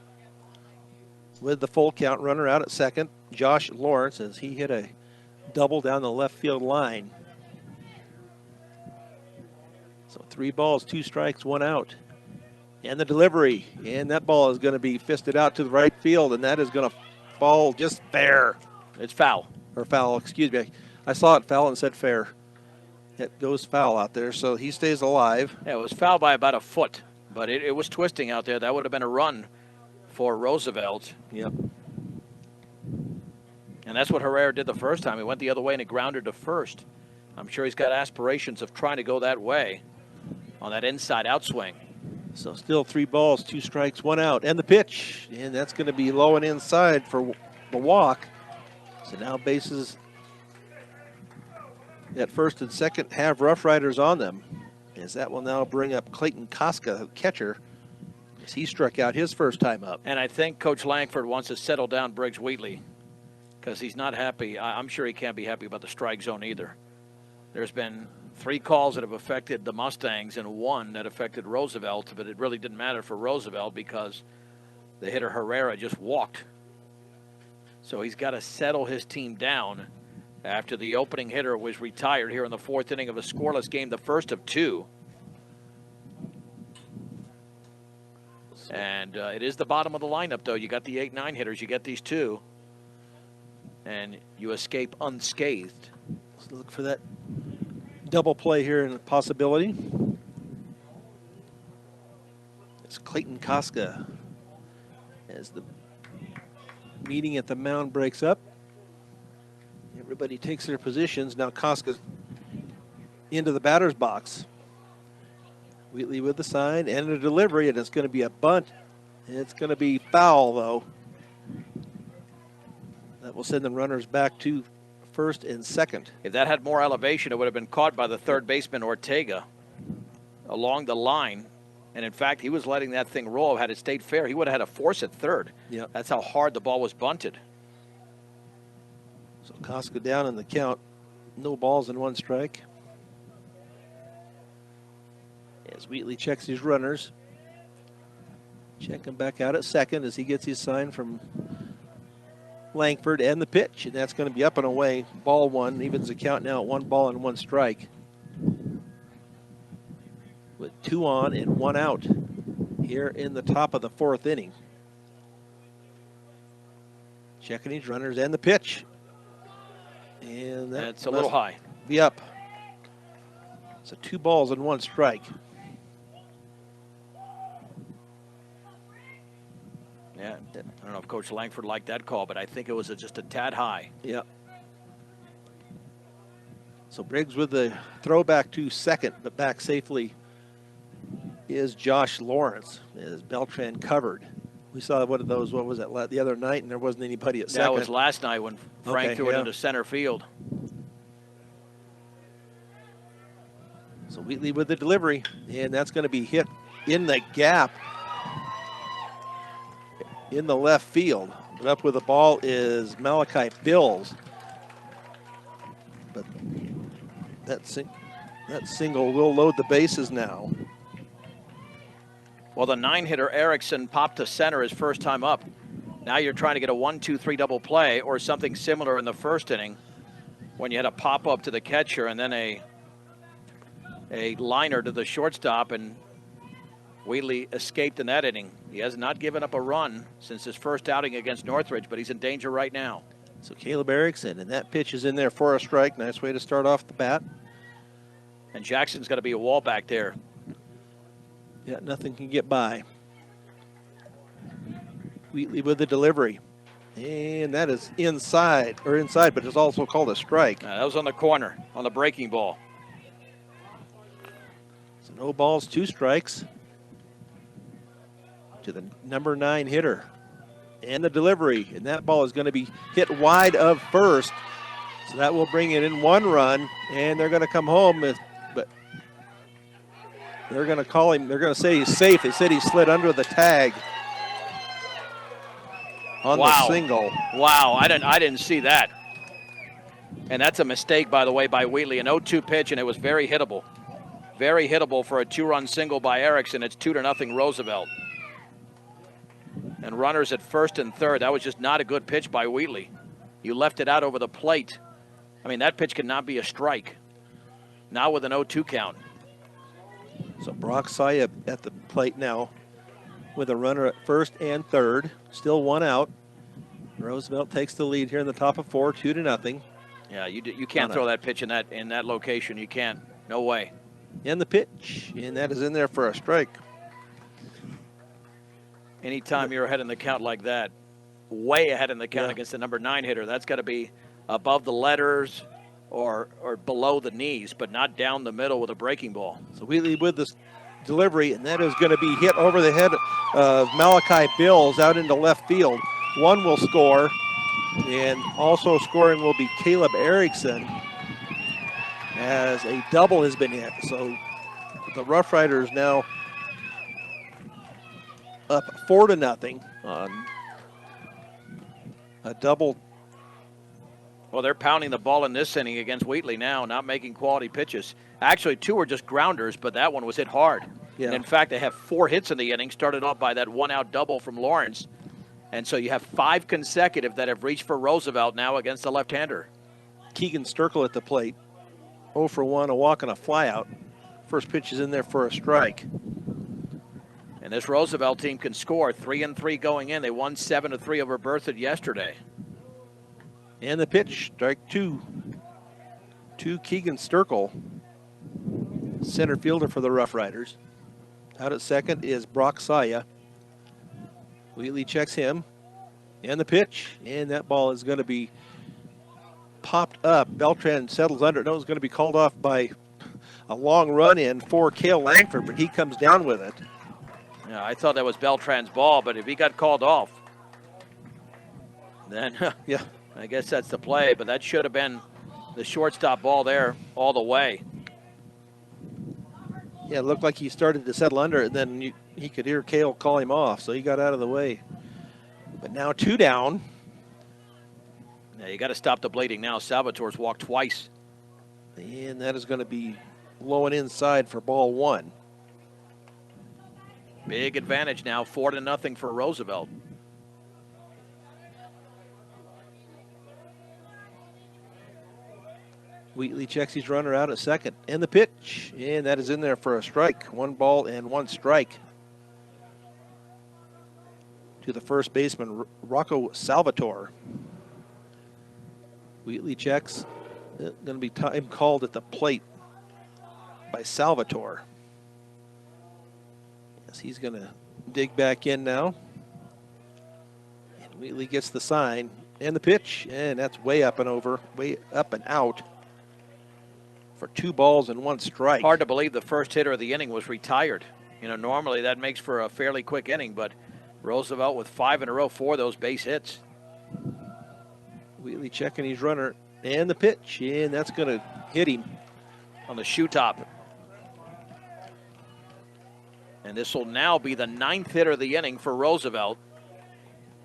with the full count. Runner out at second. Josh Lawrence as he hit a double down the left field line. So 3 balls, 2 strikes, 1 out. And the delivery. And that ball is going to be fisted out to the right field, and that is going to fall just fair. It's foul. Or foul, excuse me. I saw it foul and said fair. It goes foul out there, so he stays alive. Yeah, it was foul by about a foot, but it was twisting out there. That would have been a run for Roosevelt. Yep. And that's what Herrera did the first time. He went the other way and he grounded to first. I'm sure he's got aspirations of trying to go that way on that inside outswing. So still 3 balls, 2 strikes, 1 out. And the pitch. And that's going to be low and inside for the walk. So now bases at first and second have Rough Riders on them. As that will now bring up Clayton Koska, catcher, as he struck out his first time up. And I think Coach Langford wants to settle down Briggs Wheatley because he's not happy. I'm sure he can't be happy about the strike zone either. There's been 3 calls that have affected the Mustangs and 1 that affected Roosevelt, but it really didn't matter for Roosevelt because the hitter Herrera just walked. So he's got to settle his team down after the opening hitter was retired here in the 4th inning of a scoreless game, the first of 2. And it is the bottom of the lineup, though. You got the 8-9 hitters. You get these 2. And you escape unscathed. Let's look for that double play here in a possibility. It's Clayton Koska as the meeting at the mound breaks up. Everybody takes their positions. Now Koska into the batter's box. Wheatley with the sign and a delivery, and it's going to be a bunt. It's going to be foul, though. That will send the runners back to first and second. If that had more elevation, it would have been caught by the third baseman, Ortega, along the line. And, in fact, he was letting that thing roll. Had it stayed fair, he would have had a force at third. Yep. That's how hard the ball was bunted. So Costco down in the count. No balls and one strike. As Wheatley checks his runners. Checking back out at second as he gets his sign from Langford and the pitch. And that's going to be up and away. Ball one. Evens the count now at 1 ball and 1 strike. With 2 on and 1 out here in the top of the 4th inning. Checking his runners and the pitch. And that's a little high. Be up. So 2 balls and 1 strike. Yeah, I don't know if Coach Langford liked that call, but I think it was just a tad high. Yeah. So Briggs with the throwback to second, but back safely is Josh Lawrence as Beltran covered. We saw one of those, what was that, the other night, and there wasn't anybody at second. That was last night when Frank threw it into center field. So Wheatley with the delivery, and that's going to be hit in the gap in the left field. But up with the ball is Malachi Bills. But that single will load the bases now. Well, the 9-hitter Erickson popped to center his first time up. Now you're trying to get a 1-2-3 double play or something similar in the first inning when you had a pop up to the catcher and then a liner to the shortstop, and Wheatley escaped in that inning. He has not given up a run since his first outing against Northridge, but he's in danger right now. So Caleb Erickson, and that pitch is in there for a strike. Nice way to start off the bat. And Jackson's got to be a wall back there. Yeah, nothing can get by. Wheatley with the delivery. And that is inside, but it's also called a strike. That was on the corner, on the breaking ball. So no balls, 2 strikes to the number 9 hitter. And the delivery, and that ball is going to be hit wide of first. So that will bring it in 1 run, and they're going to come home with, but they're going to call him, they're going to say he's safe. They said he slid under the tag on the single. Wow, I didn't see that. And that's a mistake, by the way, by Wheatley. An 0-2 pitch, and it was very hittable. Very hittable for a 2-run single by Erickson. It's 2-0 Roosevelt. And runners at first and third. That was just not a good pitch by Wheatley. You left it out over the plate. I mean, that pitch cannot be a strike. Now with an 0-2 count. So Brock Saya at the plate now with a runner at first and third. Still 1 out. Roosevelt takes the lead here in the top of 4, 2-0. Yeah, you can't throw that pitch in that location. You can't. No way. And the pitch, and that is in there for a strike. Anytime you're ahead in the count like that, way ahead in the count against the number 9 hitter, that's got to be above the letters or below the knees, but not down the middle with a breaking ball. So Wheatley with this delivery, and that is going to be hit over the head of Malachi Bills out into left field. 1 will score, and also scoring will be Caleb Erickson as a double has been hit. So the Rough Riders now up 4-0 on a double. Well, they're pounding the ball in this inning against Wheatley now, not making quality pitches. Actually, 2 were just grounders, but that one was hit hard. Yeah. And in fact, they have 4 hits in the inning, started off by that 1-out double from Lawrence. And so you have 5 consecutive that have reached for Roosevelt now against the left-hander. Keegan Sturkle at the plate. 0 for 1, a walk and a flyout. First pitch is in there for a strike. And this Roosevelt team can score 3-3 going in. They won 7-3 over Berthoud yesterday. And the pitch, strike 2 to Keegan Sturkle, center fielder for the Rough Riders. Out at second is Brock Saya. Wheatley checks him. And the pitch, and that ball is going to be popped up. Beltran settles under it. No, it's going to be called off by a long run in for Cale Langford, but he comes down with it. Yeah, I thought that was Beltran's ball, but if he got called off, then Yeah. I guess that's the play. But that should have been the shortstop ball there all the way. Yeah, it looked like he started to settle under it, and then he could hear Cale call him off, so he got out of the way. But now 2 down. Yeah, you got to stop the bleeding now. Salvatore's walked twice. And that is going to be low and inside for ball 1. Big advantage now, 4-0 for Roosevelt. Wheatley checks his runner out at second. And the pitch. And that is in there for a strike. 1 ball and 1 strike. To the first baseman, Rocco Salvatore. Wheatley checks. Going to be time called at the plate by Salvatore. Yes, he's going to dig back in now. And Wheatley gets the sign and the pitch. And that's way up and over, way up and out. For 2 balls and 1 strike. Hard to believe the first hitter of the inning was retired. You know, normally that makes for a fairly quick inning, but Roosevelt with 5 in a row, 4 of those base hits. Wheatley checking his runner and the pitch, and that's going to hit him on the shoe top. And this will now be the 9th hitter of the inning for Roosevelt.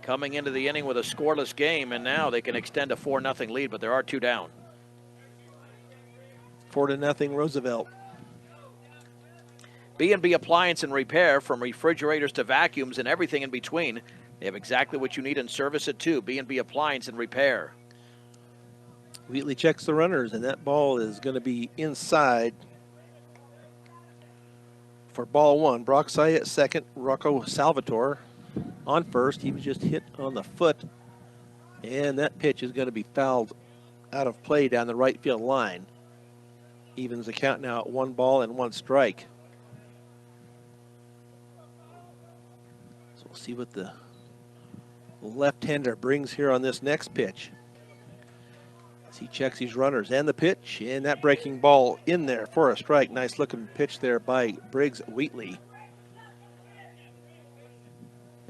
Coming into the inning with a scoreless game, and now they can extend a 4-0 lead, but there are 2 down. 4-0 Roosevelt. B&B Appliance and Repair, from refrigerators to vacuums and everything in between. They have exactly what you need and service it too. B&B Appliance and Repair. Wheatley checks the runners, and that ball is going to be inside for ball 1. Brock Sy at second. Rocco Salvatore on first. He was just hit on the foot, and that pitch is going to be fouled out of play down the right field line. Evens the count now at 1 ball and 1 strike. So we'll see what the left-hander brings here on this next pitch. As he checks his runners and the pitch, and that breaking ball in there for a strike. Nice looking pitch there by Briggs Wheatley.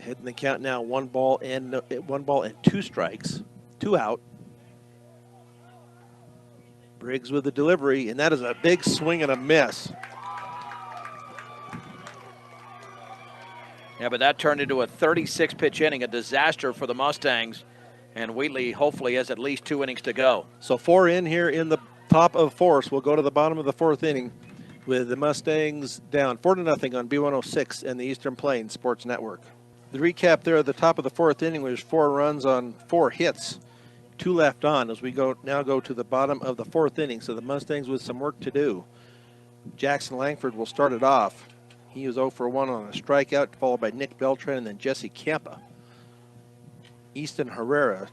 Ahead in the count now, 1 ball and 2 strikes, 2 out. Briggs with the delivery, and that is a big swing and a miss. Yeah, but that turned into a 36-pitch inning, a disaster for the Mustangs. And Wheatley hopefully has at least 2 innings to go. So 4 in here in the top of 4th. We'll go to the bottom of the 4th inning with the Mustangs down 4-0 on B106 and the Eastern Plains Sports Network. The recap there at the top of the 4th inning was 4 runs on 4 hits. 2 left on as we go to the bottom of the 4th inning. So the Mustangs with some work to do. Jackson Langford will start it off. He was 0 for 1 on a strikeout, followed by Nick Beltran and then Jesse Campa. Easton Herrera,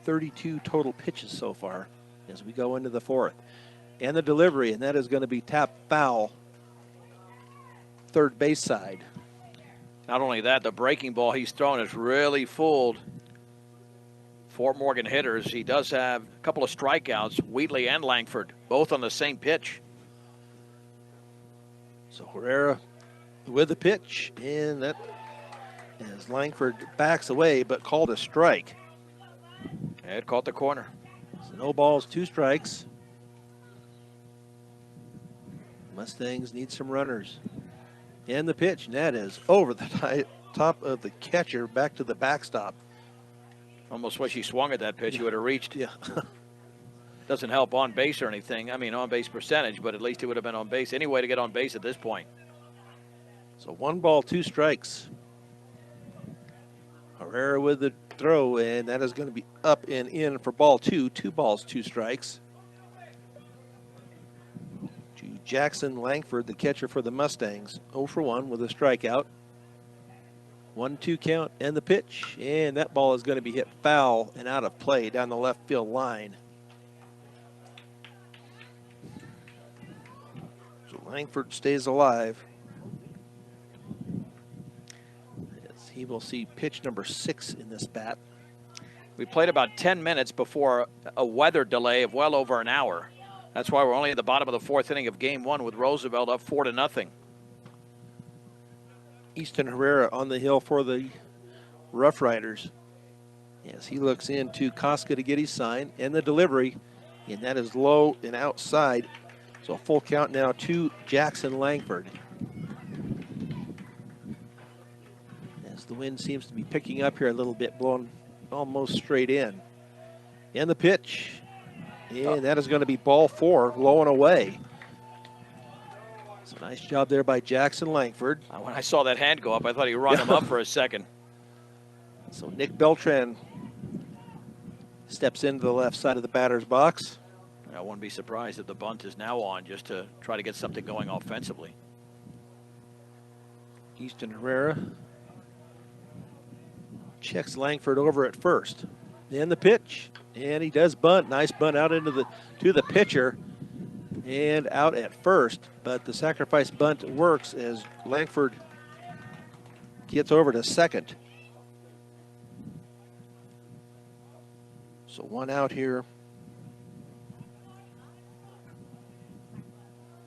32 total pitches so far as we go into the 4th. And the delivery, and that is going to be tapped foul, third base side. Not only that, the breaking ball he's thrown has really fooled Fort Morgan hitters. He does have a couple of strikeouts, Wheatley and Langford, both on the same pitch. So Herrera with the pitch, and that as Langford backs away, but called a strike. It caught the corner. So no balls, 2 strikes. Mustangs need some runners. And the pitch, and that is over the top of the catcher, back to the backstop. Almost wish he swung at that pitch. He would have reached. Yeah. Doesn't help on base or anything. I mean, on base percentage, but at least he would have been on base. Any way to get on base at this point. So 1 ball, 2 strikes. Herrera with the throw, and that is going to be up and in for ball 2. 2 balls, 2 strikes. To Jackson Langford, the catcher for the Mustangs, 0 for 1 with a strikeout. 1-2 count and the pitch, and that ball is going to be hit foul and out of play down the left field line. So Langford stays alive. As he will see pitch number 6 in this bat. We played about 10 minutes before a weather delay of well over an hour. That's why we're only at the bottom of the fourth inning of Game 1 with Roosevelt up 4-0. Easton Herrera on the hill for the Rough Riders. As he looks into Koska to get his sign and the delivery, and that is low and outside. So a full count now to Jackson Langford. As the wind seems to be picking up here a little bit, blowing almost straight in. And the pitch, and that is going to be ball 4, low and away. So nice job there by Jackson Langford. When I saw that hand go up, I thought he rung him up for a second. So Nick Beltran steps into the left side of the batter's box. I wouldn't be surprised if the bunt is now on just to try to get something going offensively. Easton Herrera checks Langford over at first. And the pitch, and he does bunt. Nice bunt out into the pitcher and out at first. But the sacrifice bunt works as Langford gets over to second. So one out here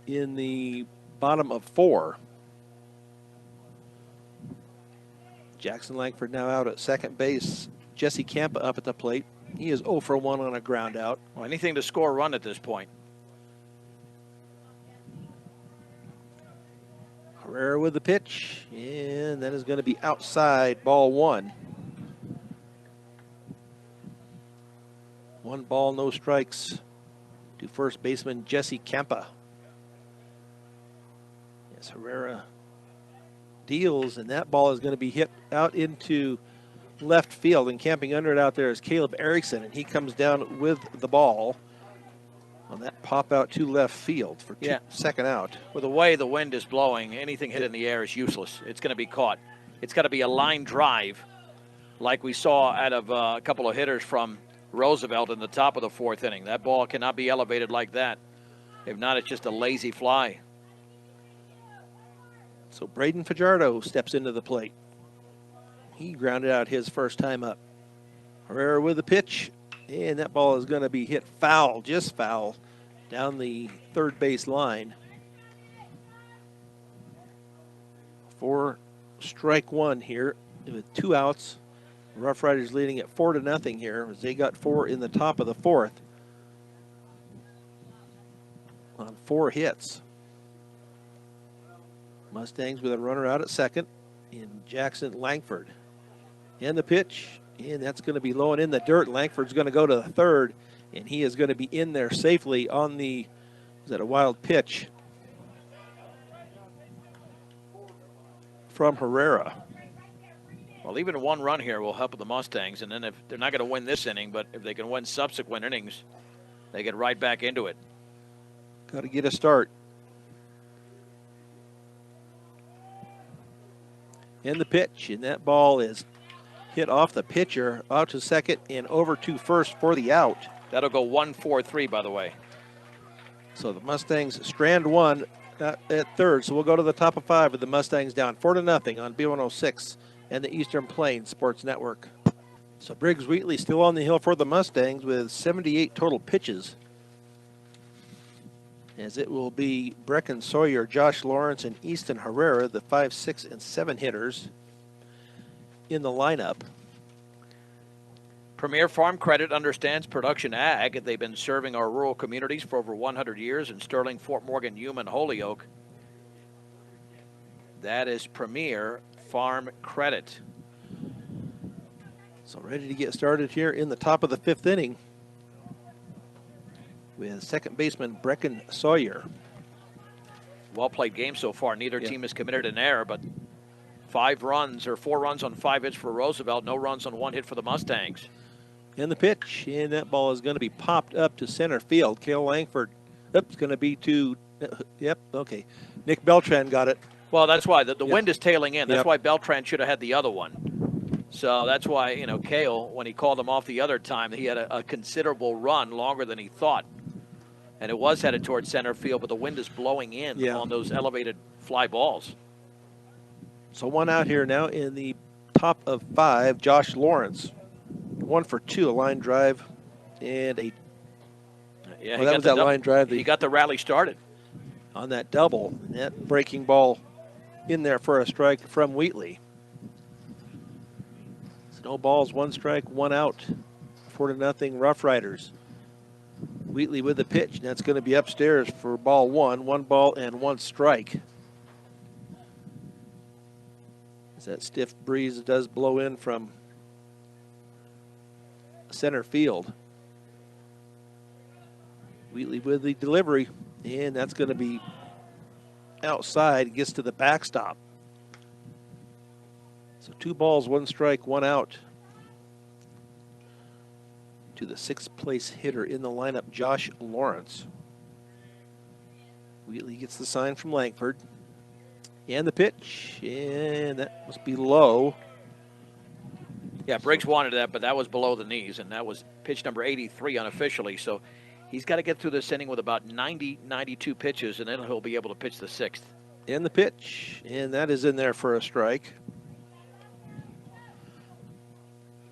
in the bottom of 4. Jackson Langford now out at second base. Jesse Campa up at the plate. He is 0 for 1 on a ground out. Well, anything to score a run at this point. Herrera with the pitch, and that is going to be outside, ball 1. 1 ball, no strikes to first baseman Jesse Campa. Yes, Herrera deals, and that ball is going to be hit out into left field, and camping under it out there is Caleb Erickson, and he comes down with the ball on that pop out to left field for second out. With the way the wind is blowing, anything hit in the air is useless. It's going to be caught. It's got to be a line drive like we saw out of a couple of hitters from Roosevelt in the top of the 4th inning. That ball cannot be elevated like that. If not, it's just a lazy fly. So Braden Fajardo steps into the plate. He grounded out his first time up. Herrera with the pitch, and that ball is going to be hit foul, just foul, down the third base line. For strike 1 here with 2 outs. Rough Riders leading at 4-0 here as they got 4 in the top of the 4th on 4 hits. Mustangs with a runner out at second in Jackson Langford. And the pitch, and that's going to be low and in the dirt. Langford's going to go to the third, and he is going to be in there safely on the, is that a wild pitch from Herrera. Well, even 1 run here will help the Mustangs, and then if they're not going to win this inning, but if they can win subsequent innings, they get right back into it. Got to get a start. And the pitch, and that ball is hit off the pitcher, out to second and over to first for the out. That'll go 1-4-3, by the way. So the Mustangs strand 1 at third. So we'll go to the top of 5 with the Mustangs down 4-0 on B106 and the Eastern Plains Sports Network. So Briggs Wheatley still on the hill for the Mustangs with 78 total pitches. As it will be Brecken Sawyer, Josh Lawrence, and Easton Herrera, the 5, 6, and 7 hitters in the lineup. Premier Farm Credit understands production ag. They've been serving our rural communities for over 100 years in Sterling, Fort Morgan, Hume, and Holyoke. That is Premier Farm Credit. So ready to get started here in the top of the 5th inning with second baseman Brecken Sawyer. Well played game so far. Neither team has committed an error, but 4 runs on 5 hits for Roosevelt, no runs on 1 hit for the Mustangs. And the pitch, and that ball is going to be popped up to center field. Cale Langford, it's going to be to, Nick Beltran got it. Well, that's why the wind is tailing in. That's why Beltran should have had the other one. So that's why, Cale, when he called him off the other time, he had a considerable run, longer than he thought. And it was headed towards center field, but the wind is blowing in on those elevated fly balls. So 1 out here now in the top of 5, Josh Lawrence. 1 for 2, a line drive and Yeah, Well, that was that line drive. He got the rally started. On that double, and that breaking ball in there for a strike from Wheatley. So no balls, 1 strike, 1 out. 4-0 Rough Riders. Wheatley with the pitch, and that's going to be upstairs for ball 1. 1 ball and 1 strike. As that stiff breeze does blow in from center field. Wheatley with the delivery, and that's going to be outside, gets to the backstop. So 2 balls, 1 strike, 1 out. To the 6th place hitter in the lineup, Josh Lawrence. Wheatley gets the sign from Langford. And the pitch, and that must be low. Yeah, Briggs wanted that, but that was below the knees, and that was pitch number 83 unofficially. So he's got to get through this inning with about 90, 92 pitches, and then he'll be able to pitch the 6th. And the pitch, and that is in there for a strike.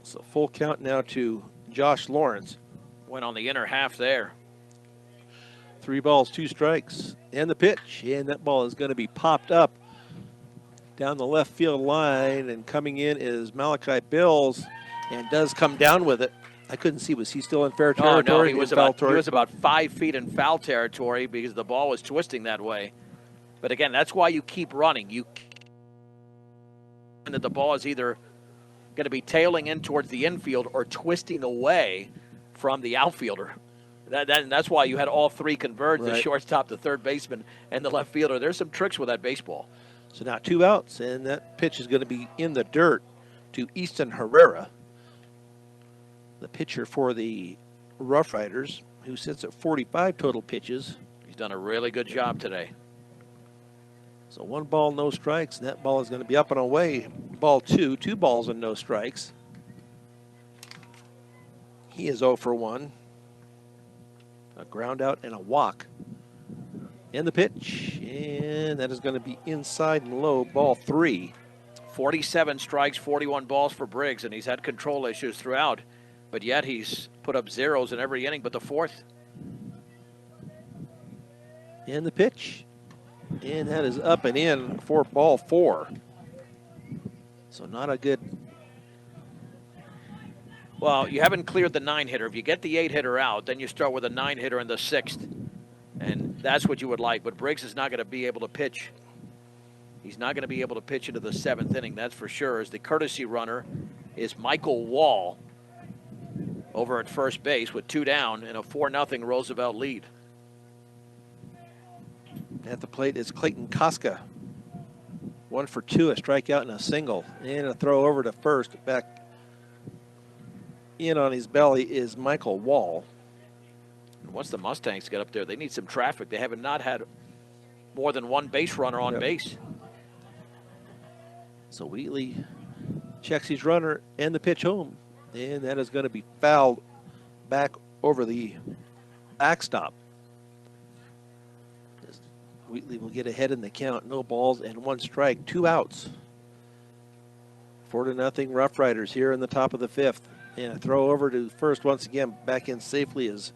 So full count now to Josh Lawrence. Went on the inner half there. 3 balls, 2 strikes, and the pitch, and that ball is going to be popped up down the left field line, and coming in is Malachi Bills, and does come down with it. I couldn't see, was he still in fair territory? No, he was about 5 feet in foul territory because the ball was twisting that way. But again, that's why you keep running. And that the ball is either going to be tailing in towards the infield or twisting away from the outfielder. That's why you had all 3 converge, right. The shortstop, the third baseman, and the left fielder. There's some tricks with that baseball. So now 2 outs, and that pitch is going to be in the dirt to Easton Herrera, the pitcher for the Rough Riders, who sits at 45 total pitches. He's done a really good job today. So 1 ball, no strikes, and that ball is going to be up and away. Ball 2, 2 balls and no strikes. He is 0 for 1. A ground out and a walk. And the pitch, and that is going to be inside and low, ball 3. 47 strikes, 41 balls for Briggs, and he's had control issues throughout, but yet he's put up zeros in every inning but the 4th. And the pitch, and that is up and in for ball 4. So not a good. Well, you haven't cleared the 9-hitter. If you get the 8-hitter out, then you start with a 9-hitter in the 6th. And that's what you would like. But Briggs is not going to be able to pitch. He's not going to be able to pitch into the 7th inning, that's for sure. As the courtesy runner is Michael Wall over at first base with 2 down and a 4-0 Roosevelt lead. At the plate is Clayton Koska. 1 for 2, a strikeout and a single. And a throw over to first. Back in on his belly is Michael Wall. And once the Mustangs get up there, they need some traffic. They have not had more than 1 base runner on base. So Wheatley checks his runner and the pitch home. And that is going to be fouled back over the backstop. Wheatley will get ahead in the count. No balls and 1 strike, 2 outs. 4-0 Rough Riders here in the top of the 5th. And a throw over to first once again. Back in safely is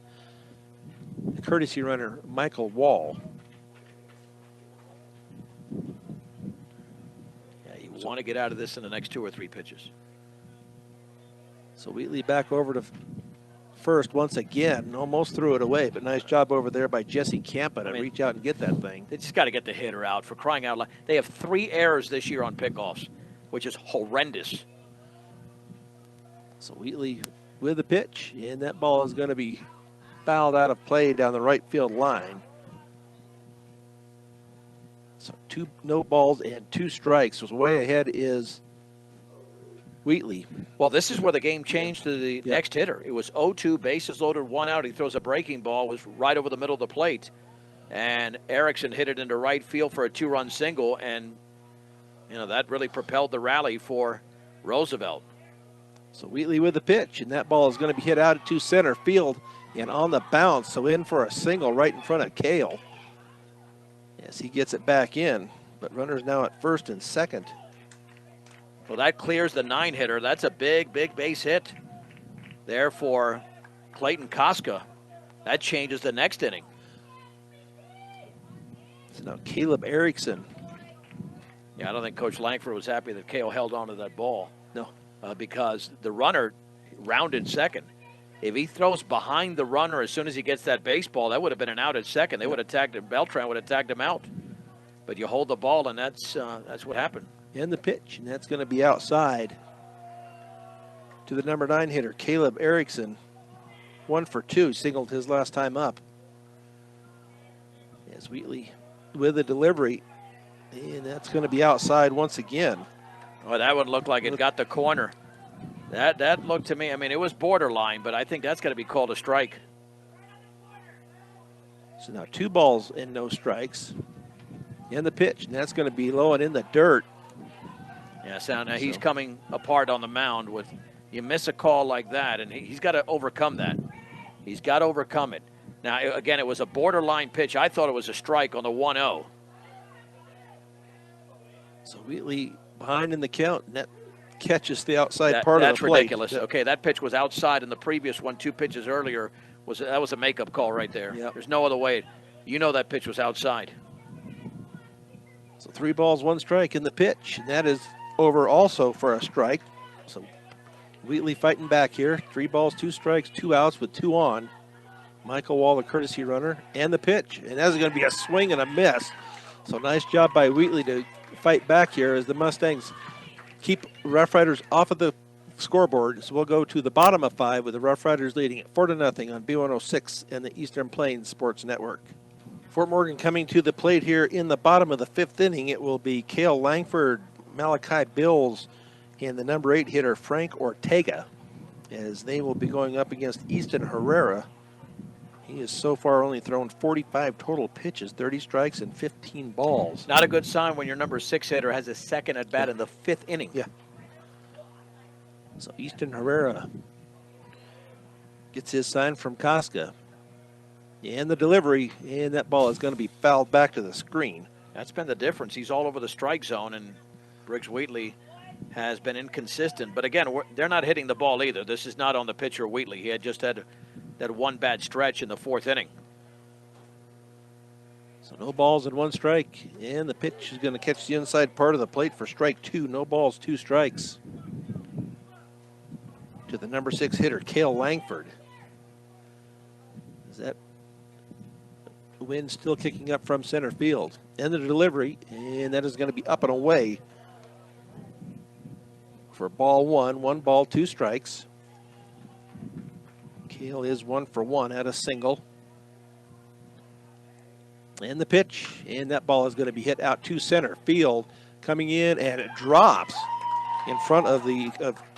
the courtesy runner, Michael Wall. Yeah, you want to get out of this in the next 2 or 3 pitches. So Wheatley back over to first once again. Almost threw it away, but nice job over there by Jesse Campa to reach out and get that thing. They just got to get the hitter out, for crying out loud. They have 3 errors this year on pickoffs, which is horrendous. So Wheatley with the pitch, and that ball is going to be fouled out of play down the right field line. So 2 no balls and 2 strikes. Was way ahead is Wheatley. Well, this is where the game changed to the next hitter. It was 0-2, bases loaded, 1 out. He throws a breaking ball, was right over the middle of the plate. And Erickson hit it into right field for a 2-run single, and that really propelled the rally for Roosevelt. So Wheatley with the pitch, and that ball is going to be hit out to center field and on the bounce. So in for a single right in front of Kale. Yes, he gets it back in, but runners now at first and second. Well, that clears the 9-hitter. That's a big, big base hit there for Clayton Koska. That changes the next inning. So now Caleb Erickson. Yeah, I don't think Coach Langford was happy that Cale held on to that ball. No. Because the runner rounded second. If he throws behind the runner as soon as he gets that baseball, that would have been an out at second. They would have tagged him. Beltran would have tagged him out. But you hold the ball, and that's what happened. And the pitch, and that's going to be outside to the number 9 hitter, Caleb Erickson. 1 for 2, singled his last time up. As Wheatley with a delivery, and that's going to be outside once again. Oh, that one looked like it got the corner. That looked to me, I mean, it was borderline, but I think that's going to be called a strike. So now 2 balls and no strikes. And the pitch, and that's going to be low and in the dirt. Yeah, so now he's coming apart on the mound with, you miss a call like that, and he's got to overcome that. He's got to overcome it. Now, again, it was a borderline pitch. I thought it was a strike on the 1-0. So Wheatley behind in the count, and that catches the outside part of the plate. That's ridiculous. Okay, that pitch was outside, and the previous one, 2 pitches earlier, that was a makeup call right there. Yep. There's no other way. You know that pitch was outside. So 3 balls, 1 strike in the pitch, and that is over also for a strike. So Wheatley fighting back here. 3 balls, 2 strikes, 2 outs with 2 on. Michael Wall, the courtesy runner, and the pitch. And that's going to be a swing and a miss. So nice job by Wheatley to fight back here as the Mustangs keep Rough Riders off of the scoreboard. So we'll go to the bottom of 5 with the Rough Riders leading it 4-0 on B106 and the Eastern Plains Sports Network. Fort Morgan coming to the plate here in the bottom of the 5th inning. It will be Cale Langford, Malachi Bills, and the number 8 hitter Frank Ortega, as they will be going up against Easton Herrera. He has so far only thrown 45 total pitches, 30 strikes, and 15 balls. Not a good sign when your number 6 hitter has a second at bat in the 5th inning. Yeah. So Easton Herrera gets his sign from Casca. And the delivery, and that ball is going to be fouled back to the screen. That's been the difference. He's all over the strike zone, and Briggs Wheatley has been inconsistent. But again, they're not hitting the ball either. This is not on the pitcher Wheatley. He had just had that 1 bad stretch in the 4th inning. So no balls and 1 strike, and the pitch is going to catch the inside part of the plate for strike 2. No balls, 2 strikes. To the number 6 hitter, Cale Langford. Is that wind still kicking up from center field? And the delivery, and that is going to be up and away for ball 1. 1 ball, 2 strikes. Cale is 1 for 1 at a single. And the pitch, and that ball is going to be hit out to center field. Coming in, and it drops in front of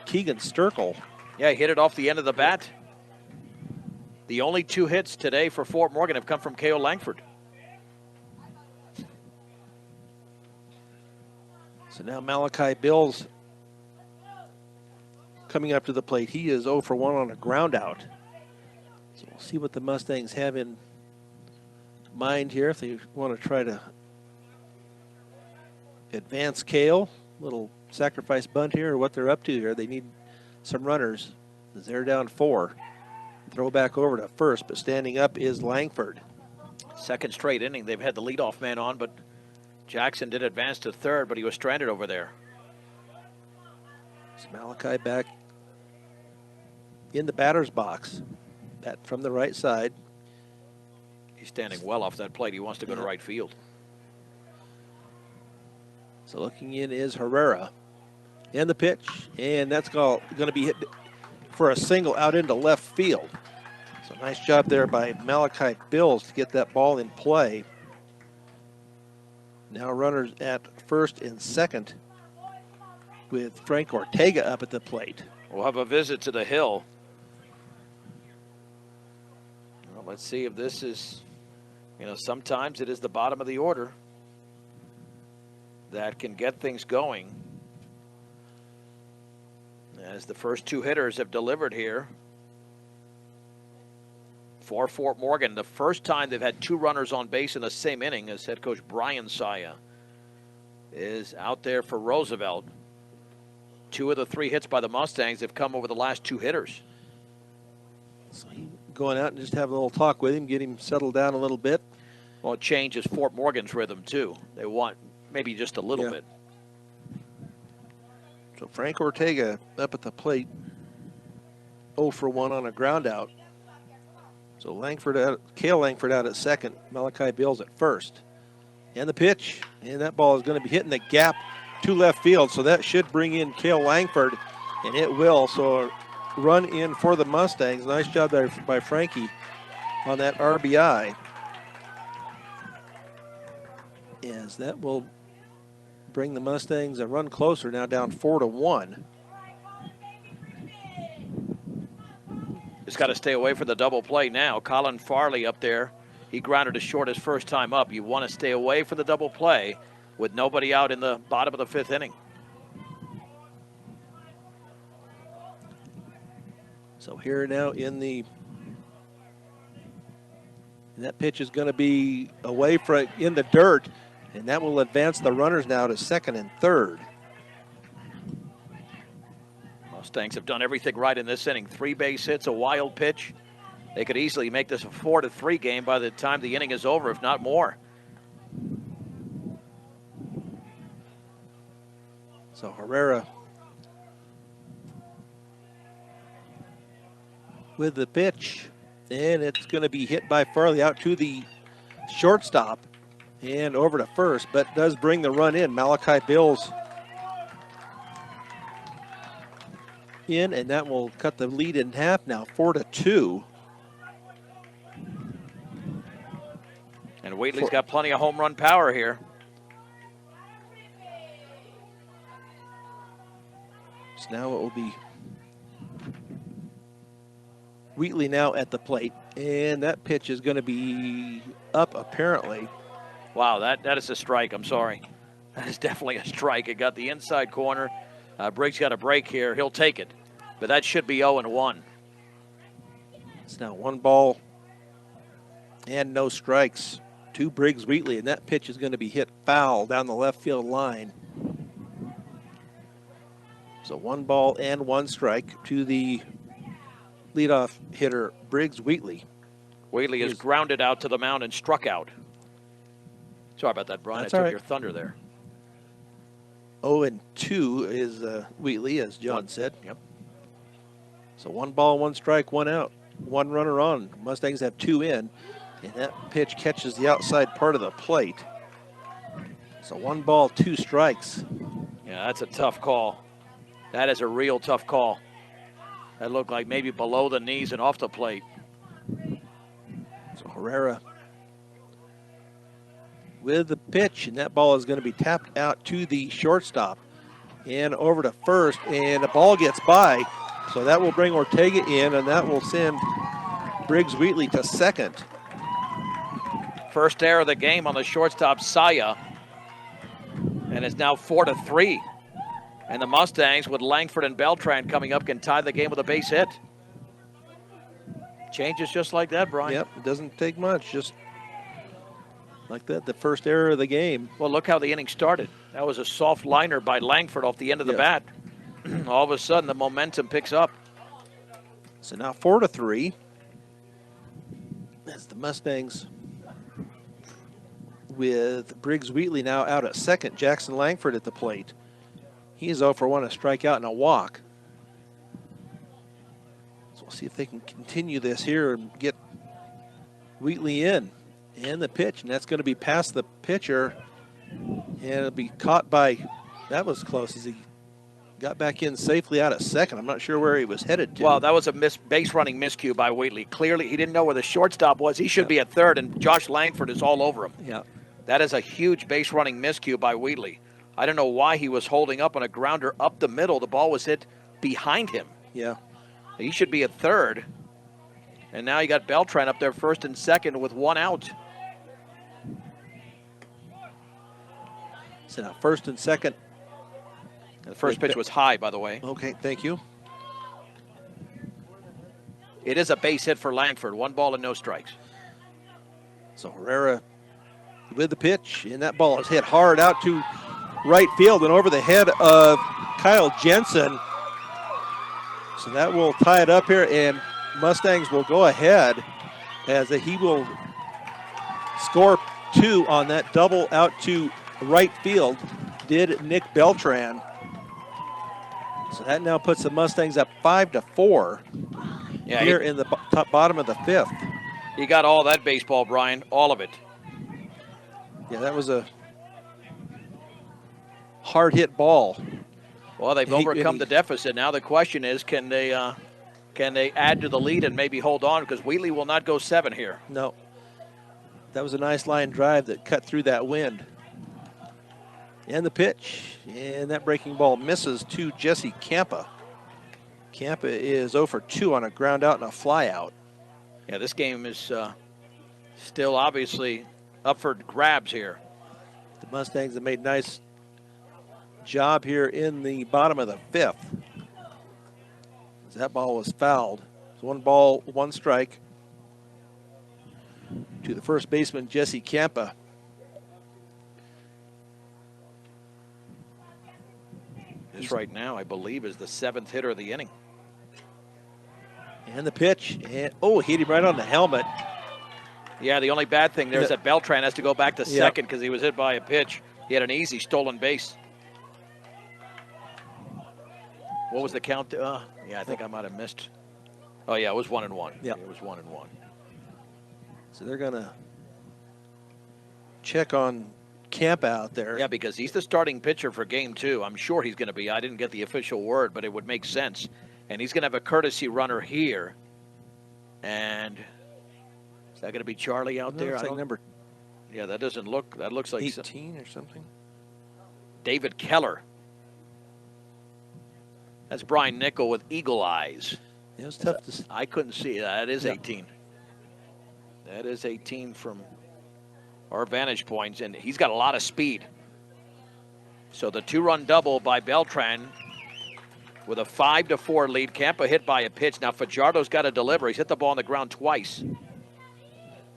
Keegan Sturkle. Yeah, he hit it off the end of the bat. The only 2 hits today for Fort Morgan have come from Cale Langford. So now Malachi Bills coming up to the plate. He is 0 for 1 on a ground out. So we'll see what the Mustangs have in mind here if they want to try to advance Cale. Little sacrifice bunt here, or what they're up to here. They need some runners as they're down 4. Throw back over to first, but standing up is Langford. Second straight inning, they've had the leadoff man on, but Jackson did advance to third, but he was stranded over there. So Malachi back in the batter's box. Bat from the right side. He's standing well off that plate. He wants to go to right field. So looking in is Herrera. And the pitch, and that's going to be hit for a single out into left field. So nice job there by Malachi Bills to get that ball in play. Now runners at first and second with Frank Ortega up at the plate. We'll have a visit to the hill. Well, let's see if this is, sometimes it is the bottom of the order that can get things going. As the first 2 hitters have delivered here for Fort Morgan. The first time they've had 2 runners on base in the same inning as head coach Brian Saya is out there for Roosevelt. 2 of the 3 hits by the Mustangs have come over the last 2 hitters. So going out and just have a little talk with him, get him settled down a little bit. Well, it changes Fort Morgan's rhythm, too. They want maybe just a little bit. So Frank Ortega up at the plate, 0 for 1 on a ground out. So Cale Langford out at second, Malachi Bills at first. And the pitch, and that ball is going to be hitting the gap to left field, so that should bring in Cale Langford, and it will. So a run in for the Mustangs. Nice job there by Frankie on that RBI. As that will bring the Mustangs a run closer, now down 4-1. Just got to stay away from the double play now. Colin Farley up there. He grounded to short his first time up. You want to stay away from the double play with nobody out in the bottom of the 5th inning. So here now in that pitch is going to be away from in the dirt, and that will advance the runners now to second and third. Mustangs have done everything right in this inning. 3 base hits, a wild pitch. They could easily make this a 4-3 game by the time the inning is over, if not more. So Herrera with the pitch, and it's going to be hit by Farley out to the shortstop and over to first, but does bring the run in. Malachi Bills in, and that will cut the lead in half now, 4-2. And Wheatley's got plenty of home run power here. So now it will be Wheatley now at the plate, and that pitch is going to be up apparently. Wow, that is a strike. I'm sorry. That is definitely a strike. It got the inside corner. Briggs got a break here. He'll take it. But that should be 0-1. It's now 1 ball and no strikes to Briggs Wheatley, and that pitch is going to be hit foul down the left field line. So 1 ball and 1 strike to the leadoff hitter, Briggs Wheatley. Wheatley is grounded out to the mound and struck out. Sorry about that, Brian. That's I took all right. your thunder there. 0-2 is Wheatley, as John said. Yep. So 1 ball, 1 strike, 1 out. 1 runner on. Mustangs have 2 in, and that pitch catches the outside part of the plate. So 1 ball, 2 strikes. Yeah, that's a tough call. That is a real tough call. That looked like maybe below the knees and off the plate. So Herrera with the pitch, and that ball is going to be tapped out to the shortstop and over to first, and the ball gets by. So that will bring Ortega in, and that will send Briggs Wheatley to second. First error of the game on the shortstop, Saya. And it's now 4-3. And the Mustangs, with Langford and Beltran coming up, can tie the game with a base hit. Changes just like that, Brian. Yep, it doesn't take much, just like that, the first error of the game. Well, look how the inning started. That was a soft liner by Langford off the end of the bat. All of a sudden, the momentum picks up. So now 4-3. As the Mustangs with Briggs Wheatley now out at second. Jackson Langford at the plate. He is 0 for 1, a strikeout and a walk. So we'll see if they can continue this here and get Wheatley in. And the pitch, and that's going to be past the pitcher. And it'll be caught by, that was close as he got back in safely out at second. I'm not sure where he was headed to. Well, that was a base running miscue by Wheatley. Clearly, he didn't know where the shortstop was. He should be at third, and Josh Langford is all over him. Yeah. That is a huge base running miscue by Wheatley. I don't know why he was holding up on a grounder up the middle. The ball was hit behind him. Yeah. He should be at third. And now you got Beltran up there first and second with 1 out. So now first and second. The first pitch was high, by the way. Okay, thank you. It is a base hit for Langford. 1 ball and no strikes. So Herrera with the pitch, and that ball is hit hard out to right field and over the head of Kyle Jensen. So that will tie it up here, and Mustangs will go ahead as he will score 2 on that double out to right field, did Nick Beltran. So that now puts the Mustangs up 5-4 here in the bottom of the 5th. He got all that baseball, Brian, all of it. Yeah, that was a hard hit ball. Well, they've overcome the deficit. Now the question is, can they add to the lead and maybe hold on? Because Wheatley will not go 7 here. No. That was a nice line drive that cut through that wind. And the pitch. And that breaking ball misses to Jesse Campa. Campa is 0 for 2 on a ground out and a fly out. Yeah, this game is still obviously up for grabs here. The Mustangs have made nice job here in the bottom of the 5th. That ball was fouled. It's 1 ball, 1 strike to the first baseman, Jesse Campa. This right now, I believe, is the 7th hitter of the inning. And the pitch, and hit him right on the helmet. Yeah, the only bad thing there is that Beltran has to go back to second because he was hit by a pitch. He had an easy stolen base. What was the count? Yeah, I think I might have missed. Oh, yeah, it was 1-1. Yeah, it was 1-1. So they're going to check on Campa out there. Yeah, because he's the starting pitcher for game 2. I'm sure he's going to be. I didn't get the official word, but it would make sense. And he's going to have a courtesy runner here. And is that going to be Charlie out there? I don't remember. Yeah, that doesn't look. That looks like 18 or something. David Keller. That's Brian Nickel with eagle eyes. It was tough to see. I couldn't see that. That is 18. That is 18 from our vantage points, and he's got a lot of speed. So the 2-run double by Beltran with a 5-4 lead. Campa hit by a pitch. Now Fajardo's got to deliver. He's hit the ball on the ground twice.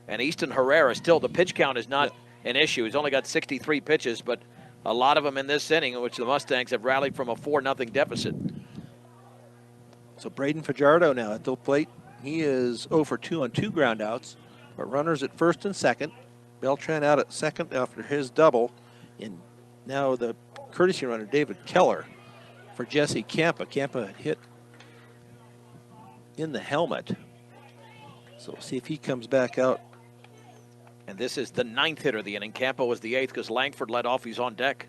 And Easton Herrera, still the pitch count is not an issue. He's only got 63 pitches, but a lot of them in this inning in which the Mustangs have rallied from a 4-0 deficit. So Braden Fajardo now at the plate. He is 0 for 2 on 2 groundouts, but runners at first and second. Beltran out at second after his double. And now the courtesy runner, David Keller, for Jesse Campa. Campa hit in the helmet. So we'll see if he comes back out. And this is the 9th hitter of the inning. Campa was the 8th because Langford led off. He's on deck.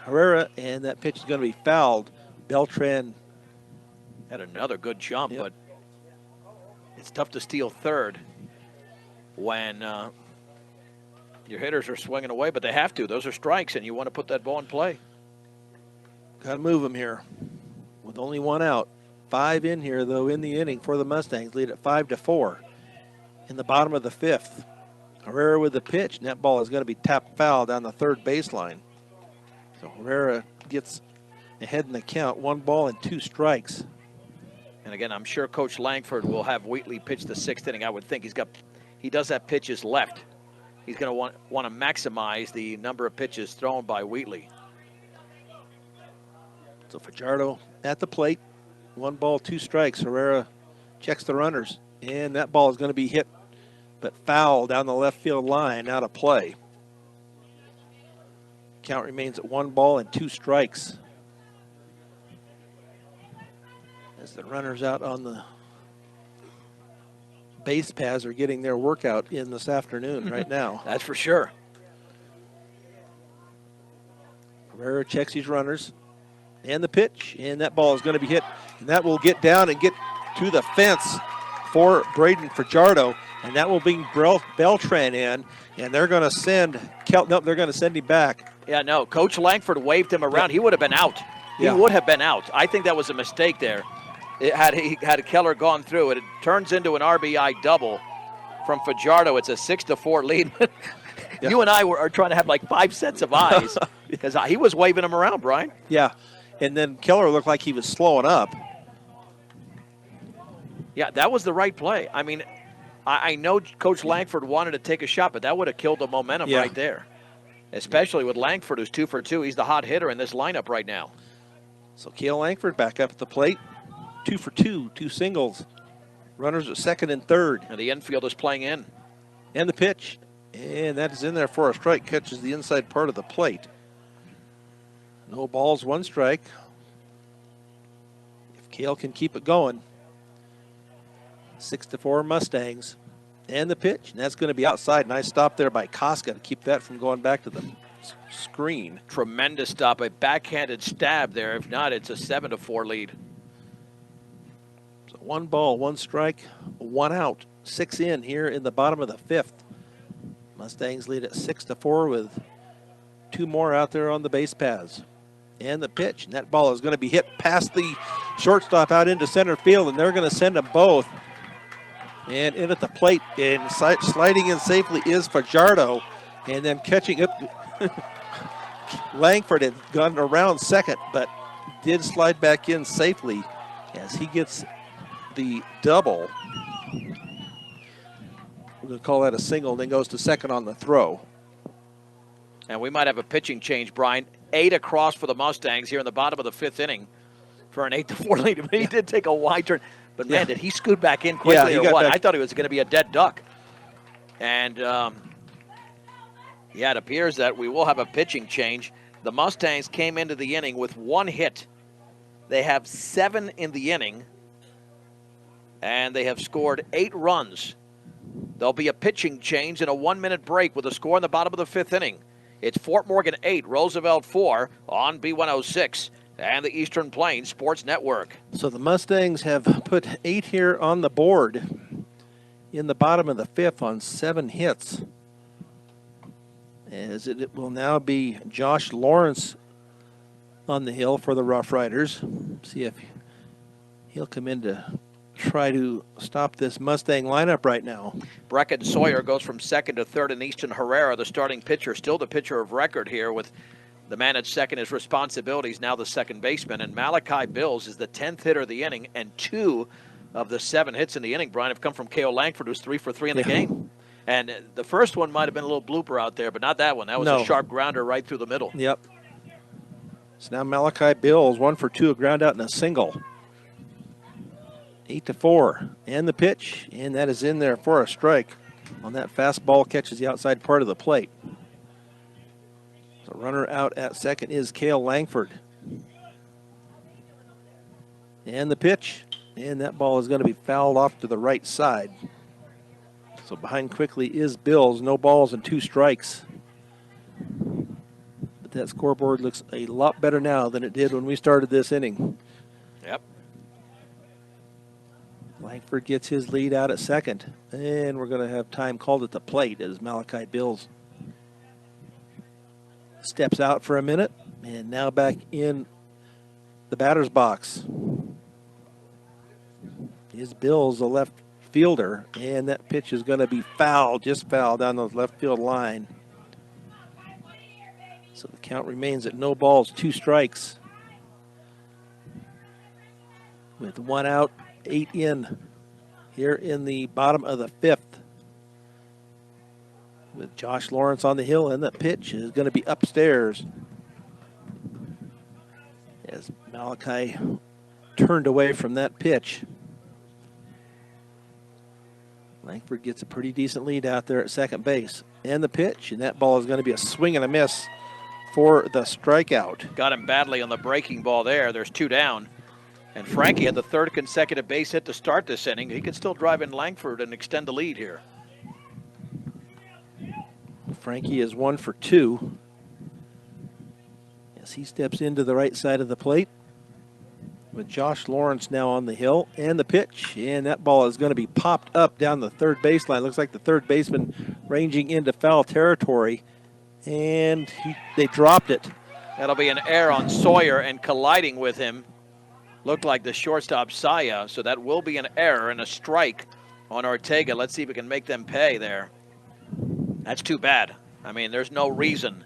Herrera, and that pitch is going to be fouled. Beltran had another good jump, but it's tough to steal third when your hitters are swinging away, but they have to. Those are strikes, and you want to put that ball in play. Got to move him here with only 1 out. 5 in here, though, in the inning for the Mustangs. Lead at 5-4 in the bottom of the 5th. Herrera with the pitch, and that ball is going to be tapped foul down the third baseline. So Herrera gets ahead in the count, 1 ball and 2 strikes. And again, I'm sure Coach Langford will have Wheatley pitch the 6th inning. I would think he does have pitches left. He's going to want to maximize the number of pitches thrown by Wheatley. So Fajardo at the plate, 1 ball, 2 strikes. Herrera checks the runners, and that ball is going to be hit, but foul down the left field line, out of play. Count remains at 1 ball and 2 strikes. As the runners out on the base paths are getting their workout in this afternoon right now. That's for sure. Herrera checks his runners and the pitch, and that ball is going to be hit, and that will get down and get to the fence for Braden Fajardo, and that will bring Beltran in, and they're going to send they're going to send him back. Yeah, no, Coach Langford waved him around. He would have been out. He would have been out. I think that was a mistake there. Had Keller gone through it, it turns into an RBI double from Fajardo. It's a 6-4 lead. You and I are trying to have like 5 sets of eyes because he was waving him around, Brian. Yeah, and then Keller looked like he was slowing up. Yeah, that was the right play. I mean, I know Coach Langford wanted to take a shot, but that would have killed the momentum right there, especially with Langford, who's 2 for 2. He's the hot hitter in this lineup right now. So Cale Langford back up at the plate. 2 for 2, 2 singles. Runners at second and third. And the infield is playing in. And the pitch. And that is in there for a strike. Catches the inside part of the plate. No balls, 1 strike. If Cale can keep it going. 6-4 Mustangs. And the pitch. And that's going to be outside. Nice stop there by Koska to keep that from going back to the screen. Tremendous stop. A backhanded stab there. If not, it's a 7-4 lead. So 1 ball, 1 strike, 1 out. 6 in here in the bottom of the 5th. Mustangs lead at 6-4 with 2 more out there on the base paths. And the pitch. And that ball is going to be hit past the shortstop out into center field. And they're going to send them both. And in at the plate, and sliding in safely is Fajardo. And then catching up, Langford had gone around second, but did slide back in safely as he gets the double. We're going to call that a single, and then goes to second on the throw. And we might have a pitching change, Brian. 8 across for the Mustangs here in the bottom of the 5th inning for an 8-4 lead. But he did take a wide turn. But, man, did he scoot back in quickly or what? I thought he was going to be a dead duck. And, it appears that we will have a pitching change. The Mustangs came into the inning with 1 hit. They have 7 in the inning. And they have scored 8 runs. There'll be a pitching change and a 1-minute break with a score in the bottom of the 5th inning. It's Fort Morgan 8, Roosevelt 4 on B106 and the Eastern Plains Sports Network. So the Mustangs have put 8 here on the board in the bottom of the 5th on 7 hits. As it will now be Josh Lawrence on the hill for the Rough Riders. See if he'll come in to try to stop this Mustang lineup right now. Brecken Sawyer goes from second to third, and Easton Herrera, the starting pitcher, still the pitcher of record here with the man at second. His responsibilities now the second baseman. And Malachi Bills is the 10th hitter of the inning, and 2 of the 7 hits in the inning, Brian, have come from Cale Langford, who's 3 for 3 in the game. And the first one might have been a little blooper out there, but not that one. That was a sharp grounder right through the middle. Yep. So now Malachi Bills, 1 for 2, a ground out and a single. 8-4. And the pitch, and that is in there for a strike. On that fastball, catches the outside part of the plate. So runner out at second is Cale Langford. And the pitch, and that ball is going to be fouled off to the right side. So behind quickly is Bills, no balls and 2 strikes. But that scoreboard looks a lot better now than it did when we started this inning. Yep. Langford gets his lead out at second. And we're going to have time called at the plate as Malachi Bills steps out for a minute. And now back in the batter's box is Bills, the left fielder. And that pitch is going to be fouled, just fouled down the left field line. So the count remains at no balls, 2 strikes. With 1 out, 8 in here in the bottom of the 5th. With Josh Lawrence on the hill, and the pitch is going to be upstairs. As Malachi turned away from that pitch. Langford gets a pretty decent lead out there at second base. And the pitch, and that ball is going to be a swing and a miss for the strikeout. Got him badly on the breaking ball there. There's 2 down. And Frankie had the 3rd consecutive base hit to start this inning. He could still drive in Langford and extend the lead here. Frankie is 1 for 2. As he steps into the right side of the plate. With Josh Lawrence now on the hill, and the pitch, and that ball is going to be popped up down the third baseline. Looks like the third baseman ranging into foul territory, and they dropped it. That'll be an error on Sawyer, and colliding with him looked like the shortstop Saya, so that will be an error and a strike on Ortega. Let's see if we can make them pay there. That's too bad. I mean, there's no reason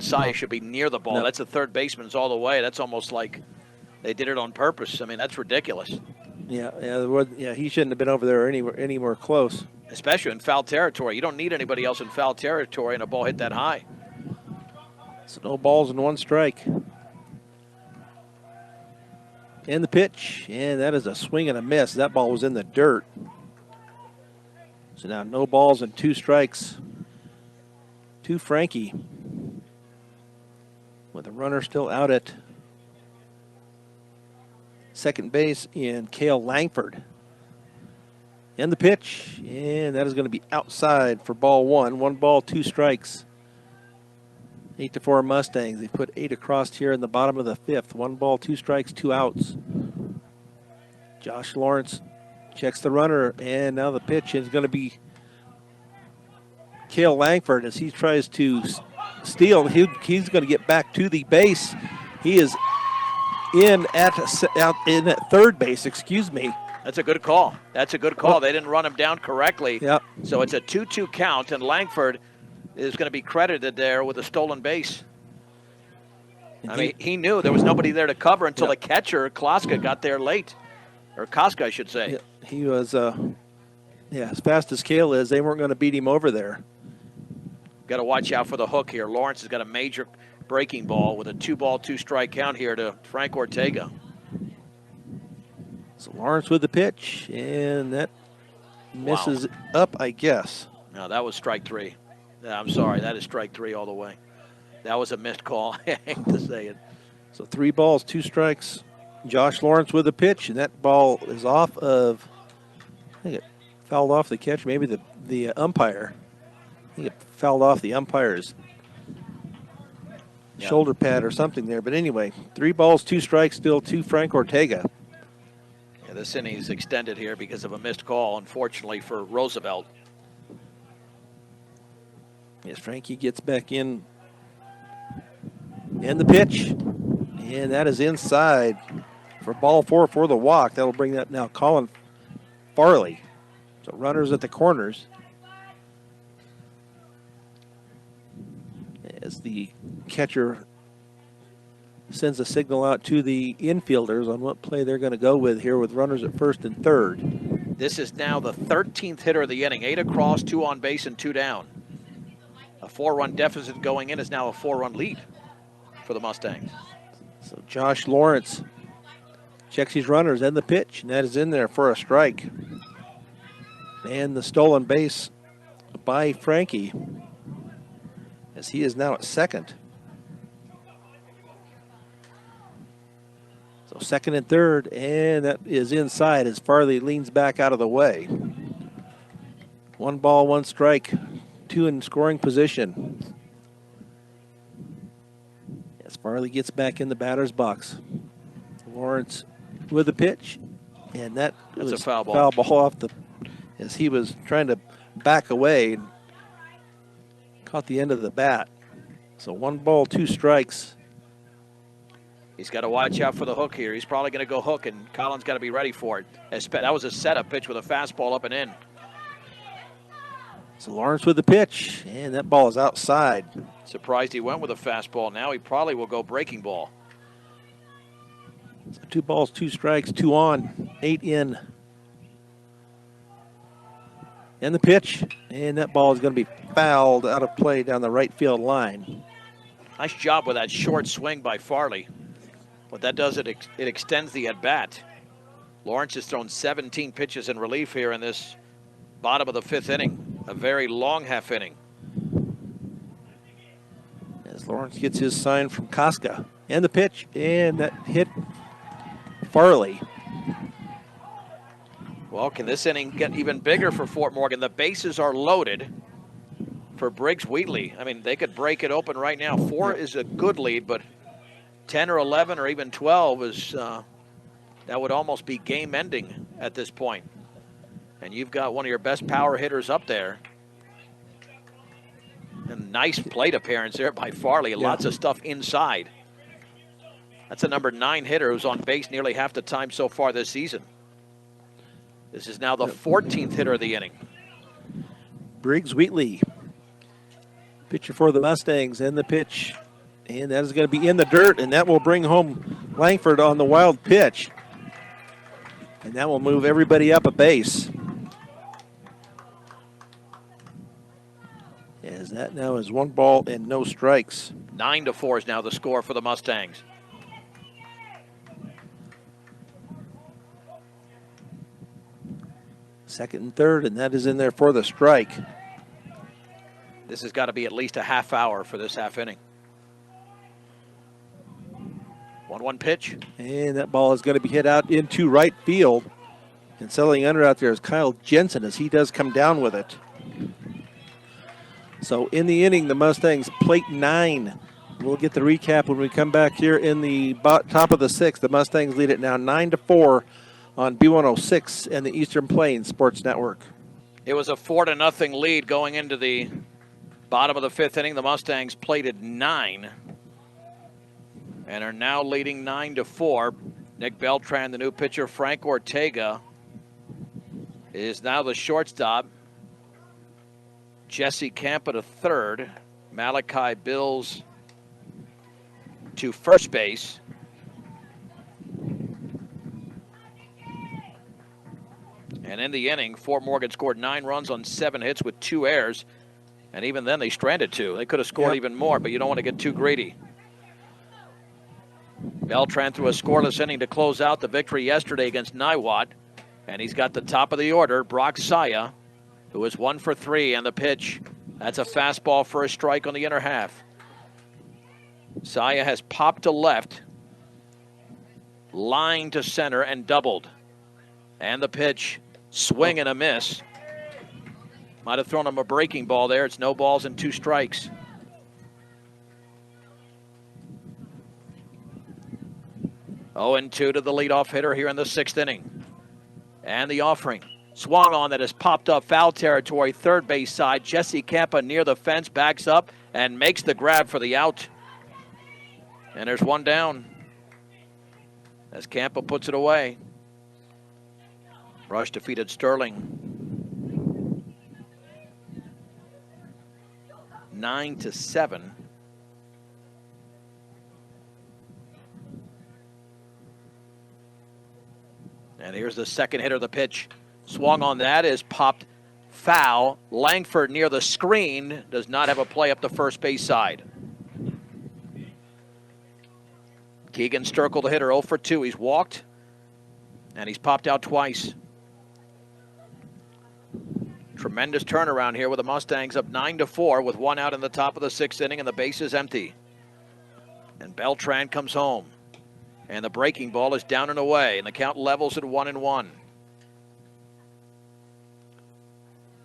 Saya should be near the ball. No. That's the third baseman's all the way. That's almost like they did it on purpose. I mean, that's ridiculous. Yeah, he shouldn't have been over there anywhere close. Especially in foul territory. You don't need anybody else in foul territory and a ball hit that high. So no balls and 1 strike. And the pitch, and that is a swing and a miss. That ball was in the dirt. So now no balls and 2 strikes to Frankie, with a runner still out at second base in Cale Langford. And the pitch, and that is going to be outside for ball 1. 1 ball, 2 strikes. 8-4 Mustangs. They put 8 across here in the bottom of the 5th. 1 ball, 2 strikes, 2 outs. Josh Lawrence checks the runner, and now the pitch is going to be Cale Langford as he tries to steal. He's going to get back to the base. He is out in at third base, excuse me. That's a good call. That's a good call. They didn't run him down correctly. Yep. So it's a 2-2 count, and Langford is going to be credited there with a stolen base. I mean, he knew there was nobody there to cover until the catcher, Klaska, got there late. Or Koska, I should say. Yeah, he was, as fast as Cale is, they weren't going to beat him over there. Got to watch out for the hook here. Lawrence has got a major breaking ball with a 2-ball, 2-strike count here to Frank Ortega. So Lawrence with the pitch, and that misses up, I guess. No, that was strike 3. I'm sorry, that is strike 3 all the way. That was a missed call. I hate to say it. So 3 balls, 2 strikes. Josh Lawrence with the pitch, and that ball is off of, I think it fouled off the catcher, maybe the umpire. I think it fouled off the umpire's shoulder pad or something there. But anyway, 3 balls, 2 strikes, still to Frank Ortega. Yeah, this inning is extended here because of a missed call, unfortunately, for Roosevelt. Yes, Frankie gets back in. And the pitch. And that is inside for ball 4 for the walk. That'll bring up now Colin Farley. So runners at the corners. As the catcher sends a signal out to the infielders on what play they're going to go with here with runners at first and third. This is now the 13th hitter of the inning. 8 across, 2 on base, and 2 down. A 4-run deficit going in is now a 4-run lead for the Mustangs. So Josh Lawrence checks his runners and the pitch, and that is in there for a strike. And the stolen base by Frankie, as he is now at second. So second and third, and that is inside as Farley leans back out of the way. 1 ball, 1 strike, 2 in scoring position. As Farley gets back in the batter's box. Lawrence with the pitch, and that's a foul ball. Foul ball off as he was trying to back away. Caught the end of the bat. So 1 ball, 2 strikes. He's got to watch out for the hook here. He's probably going to go hook, and Collins got to be ready for it. That was a setup pitch with a fastball up and in. So Lawrence with the pitch, and that ball is outside. Surprised he went with a fastball. Now he probably will go breaking ball. So 2 balls, 2 strikes, 2 on, 8 in. And the pitch, and that ball is going to be fouled out of play down the right field line. Nice job with that short swing by Farley. What that does, it extends the at-bat. Lawrence has thrown 17 pitches in relief here in this bottom of the 5th inning. A very long half inning. As Lawrence gets his sign from Koska. And the pitch, and that hit Farley. Well, can this inning get even bigger for Fort Morgan? The bases are loaded for Briggs Wheatley. I mean, they could break it open right now. 4 is a good lead, but 10 or 11 or even 12 is that would almost be game-ending at this point. And you've got one of your best power hitters up there. And nice plate appearance there by Farley. Yeah. Lots of stuff inside. That's a number 9 hitter who's on base nearly half the time so far this season. This is now the 14th hitter of the inning. Briggs Wheatley, pitcher for the Mustangs, and the pitch. And that is going to be in the dirt, and that will bring home Langford on the wild pitch. And that will move everybody up a base. As that now is 1 ball and no strikes. 9-4 is now the score for the Mustangs. Second and third, and that is in there for the strike. This has got to be at least a half hour for this half inning. 1-1 pitch. And that ball is going to be hit out into right field. And settling under out there is Kyle Jensen as he does come down with it. So in the inning, the Mustangs plate 9. We'll get the recap when we come back here in the top of the 6th. The Mustangs lead it now 9-4 on B106 and the Eastern Plains Sports Network. It was a 4-0 lead going into the bottom of the 5th inning. The Mustangs plated 9 and are now leading 9-4. Nick Beltran, the new pitcher. Frank Ortega is now the shortstop. Jesse Campa to third. Malachi Bills to first base. And in the inning, Fort Morgan scored 9 runs on 7 hits with 2 errors. And even then, they stranded 2. They could have scored even more, but you don't want to get too greedy. Beltran threw a scoreless inning to close out the victory yesterday against Niwot. And he's got the top of the order, Brock Saya, who is 1 for 3 on the pitch. That's a fastball for a strike on the inner half. Saya has popped to left, line to center, and doubled. And the pitch, swing and a miss. Might have thrown him a breaking ball there. It's no balls and 2 strikes. Oh, and 2 to the leadoff hitter here in the 6th inning. And the offering. Swung on that has popped up foul territory, third base side. Jesse Campa near the fence, backs up and makes the grab for the out. And there's 1 down as Campa puts it away. Rush defeated Sterling 9-7. And here's the second hitter of the pitch. Swung on that is popped foul. Langford near the screen does not have a play up the first base side. Keegan Sturkle, the hitter, 0 for 2. He's walked, and he's popped out twice. Tremendous turnaround here with the Mustangs up 9-4 with 1 out in the top of the 6th inning, and the base is empty. And Beltran comes home. And the breaking ball is down and away, and the count levels at 1-1.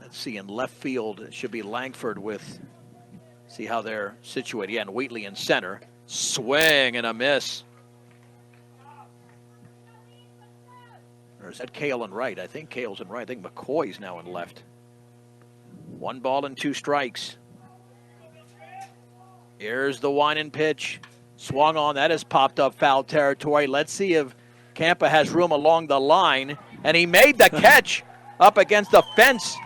Let's see, in left field, it should be Langford with, see how they're situated. Yeah, and Wheatley in center. Swing and a miss. Or is that Cale in right? I think Cale's in right. I think McCoy's now in left. 1 ball and 2 strikes. Here's the whining pitch. Swung on, that has popped up foul territory. Let's see if Campa has room along the line. And he made the catch up against the fence.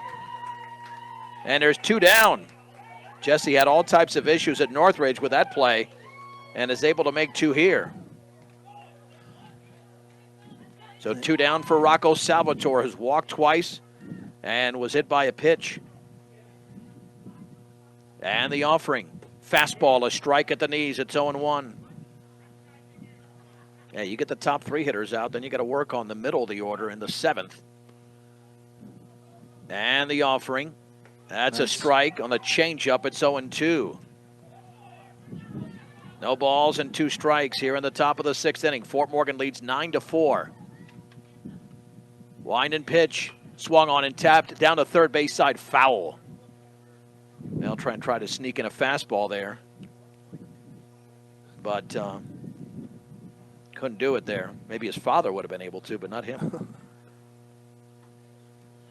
And there's 2 down. Jesse had all types of issues at Northridge with that play and is able to make 2 here. So 2 down for Rocco Salvatore, who's walked twice and was hit by a pitch. And the offering. Fastball, a strike at the knees. It's 0-1. Yeah, you get the top 3 hitters out, then you got to work on the middle of the order in the 7th. And the offering. That's nice. A strike on the changeup. It's 0-2. No balls and 2 strikes here in the top of the 6th inning. Fort Morgan leads 9-4. Wind and pitch. Swung on and tapped down the third base side. Foul. Beltran tried to sneak in a fastball there, but couldn't do it there. Maybe his father would have been able to, but not him.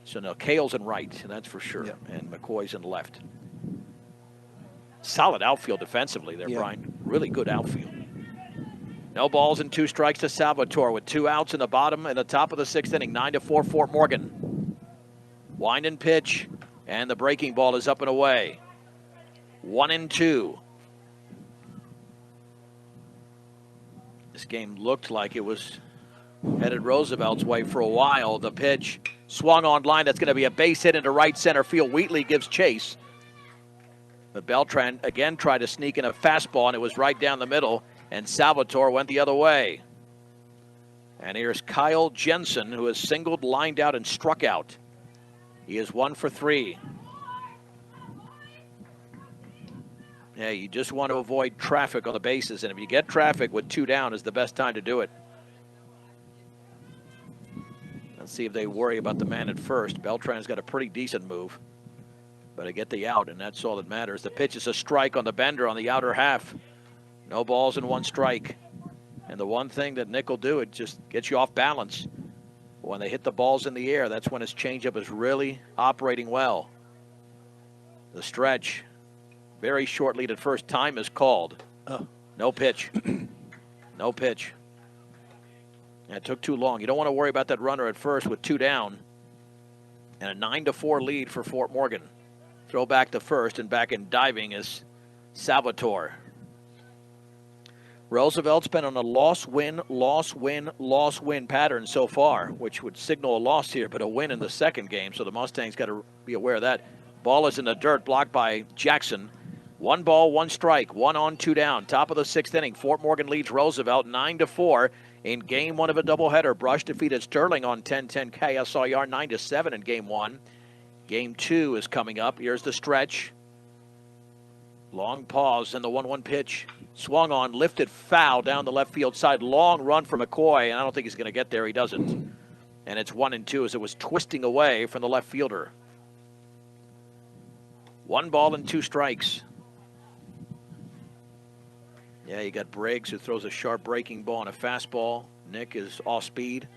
So now Cale's in right, that's for sure, yep. And McCoy's in left. Solid outfield defensively there, yep. Brian. Really good outfield. No balls and 2 strikes to Salvatore with 2 outs in the bottom and the top of the 6th inning. 9-4 Fort Morgan. Wind and pitch. And the breaking ball is up and away. 1-2. This game looked like it was headed Roosevelt's way for a while. The pitch swung on line. That's going to be a base hit into right center field. Wheatley gives chase. But Beltran again tried to sneak in a fastball, and it was right down the middle. And Salvatore went the other way. And here's Kyle Jensen, who has singled, lined out, and struck out. He is 1 for 3. Yeah, you just want to avoid traffic on the bases, and if you get traffic with 2 down, is the best time to do it. Let's see if they worry about the man at first. Beltran's got a pretty decent move, but I get the out, and that's all that matters. The pitch is a strike on the bender on the outer half. No balls and 1 strike. And the one thing that Nick will do, it just gets you off balance. When they hit the balls in the air, that's when his changeup is really operating well. The stretch. Very short lead at first. Time is called. Oh. No pitch. No pitch. And it took too long. You don't want to worry about that runner at first with 2 down. And a 9-4 lead for Fort Morgan. Throw back to first, and back in diving is Salvatore. Roosevelt's been on a loss-win, loss-win, loss-win pattern so far, which would signal a loss here, but a win in the second game, so the Mustangs got to be aware of that. Ball is in the dirt, blocked by Jackson. 1 ball, 1 strike, 1 on, 2 down. Top of the 6th inning, Fort Morgan leads Roosevelt 9-4 in Game 1 of a doubleheader. Brush defeated Sterling on 10-10 KSIR 9-7 in Game 1. Game 2 is coming up. Here's the stretch. Long pause, and the 1-1 pitch. Swung on, lifted foul down the left field side. Long run for McCoy, and I don't think he's going to get there. He doesn't. And it's 1-2 as it was twisting away from the left fielder. 1 ball and 2 strikes. Yeah, you got Briggs, who throws a sharp breaking ball and a fastball. Nick is off speed.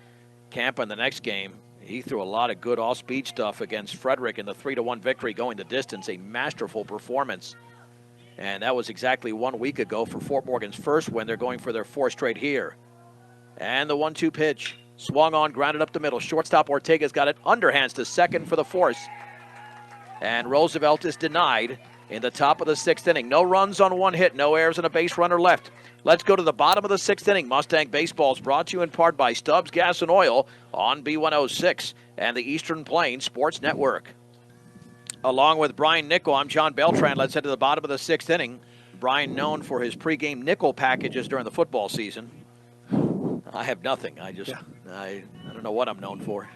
Camp in the next game, he threw a lot of good off-speed stuff against Frederick in the 3-1 victory going the distance. A masterful performance. And that was exactly 1 week ago for Fort Morgan's first win. They're going for their 4th straight here. And the 1-2 pitch. Swung on, grounded up the middle. Shortstop Ortega's got it. Underhands to second for the force. And Roosevelt is denied in the top of the 6th inning. No runs on 1 hit, no errors, and a base runner left. Let's go to the bottom of the 6th inning. Mustang Baseball is brought to you in part by Stubbs Gas and Oil on B106 and the Eastern Plains Sports Network. Along with Brian Nickel, I'm John Beltran. Let's head to the bottom of the 6th inning. Brian, known for his pregame nickel packages during the football season. I have nothing. I don't know what I'm known for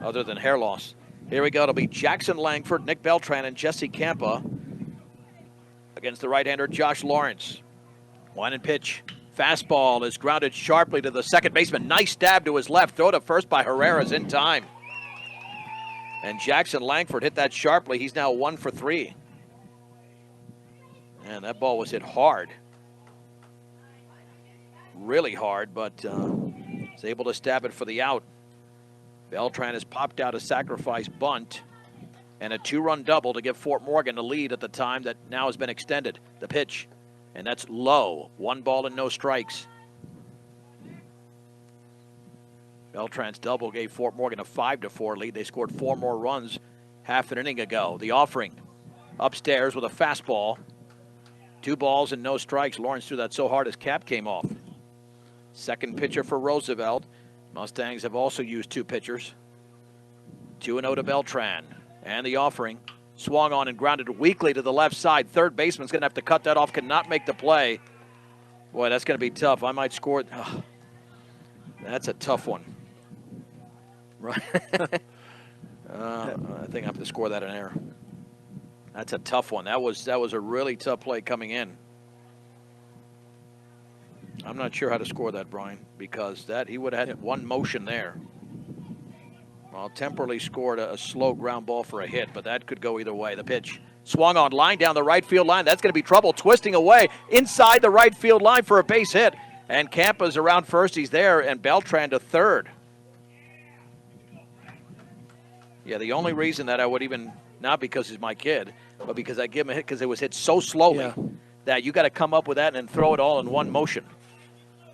other than hair loss. Here we go. It'll be Jackson Langford, Nick Beltran, and Jesse Campa against the right-hander Josh Lawrence. 1 pitch. Fastball is grounded sharply to the second baseman. Nice stab to his left. Throw to first by Herrera's in time. And Jackson Langford hit that sharply. He's now 1 for 3. And that ball was hit hard. Really hard, but was able to stab it for the out. Beltran has popped out a sacrifice bunt and a 2-run double to give Fort Morgan a lead at the time that now has been extended. The pitch, and that's low. 1 ball and no strikes. Beltran's double gave Fort Morgan a 5-4 lead. They scored 4 more runs half an inning ago. The offering upstairs with a fastball. 2 balls and no strikes. Lawrence threw that so hard his cap came off. Second pitcher for Roosevelt. Mustangs have also used 2 pitchers. 2-0 to Beltran. And the offering. Swung on and grounded weakly to the left side. Third baseman's going to have to cut that off. Cannot make the play. Boy, that's going to be tough. I might score. Oh, that's a tough one. Right. I think I have to score that an error. That's a tough one. That was a really tough play coming in. I'm not sure how to score that, Brian, because he would have had 1 motion there. Well, temporarily scored a slow ground ball for a hit, but that could go either way. The pitch swung on, line down the right field line. That's going to be trouble, twisting away inside the right field line for a base hit. And Campa's around first. He's there, and Beltran to third. Yeah, the only reason that I would even, not because he's my kid, but because I give him a hit because it was hit so slowly that you got to come up with that and then throw it all in 1 motion.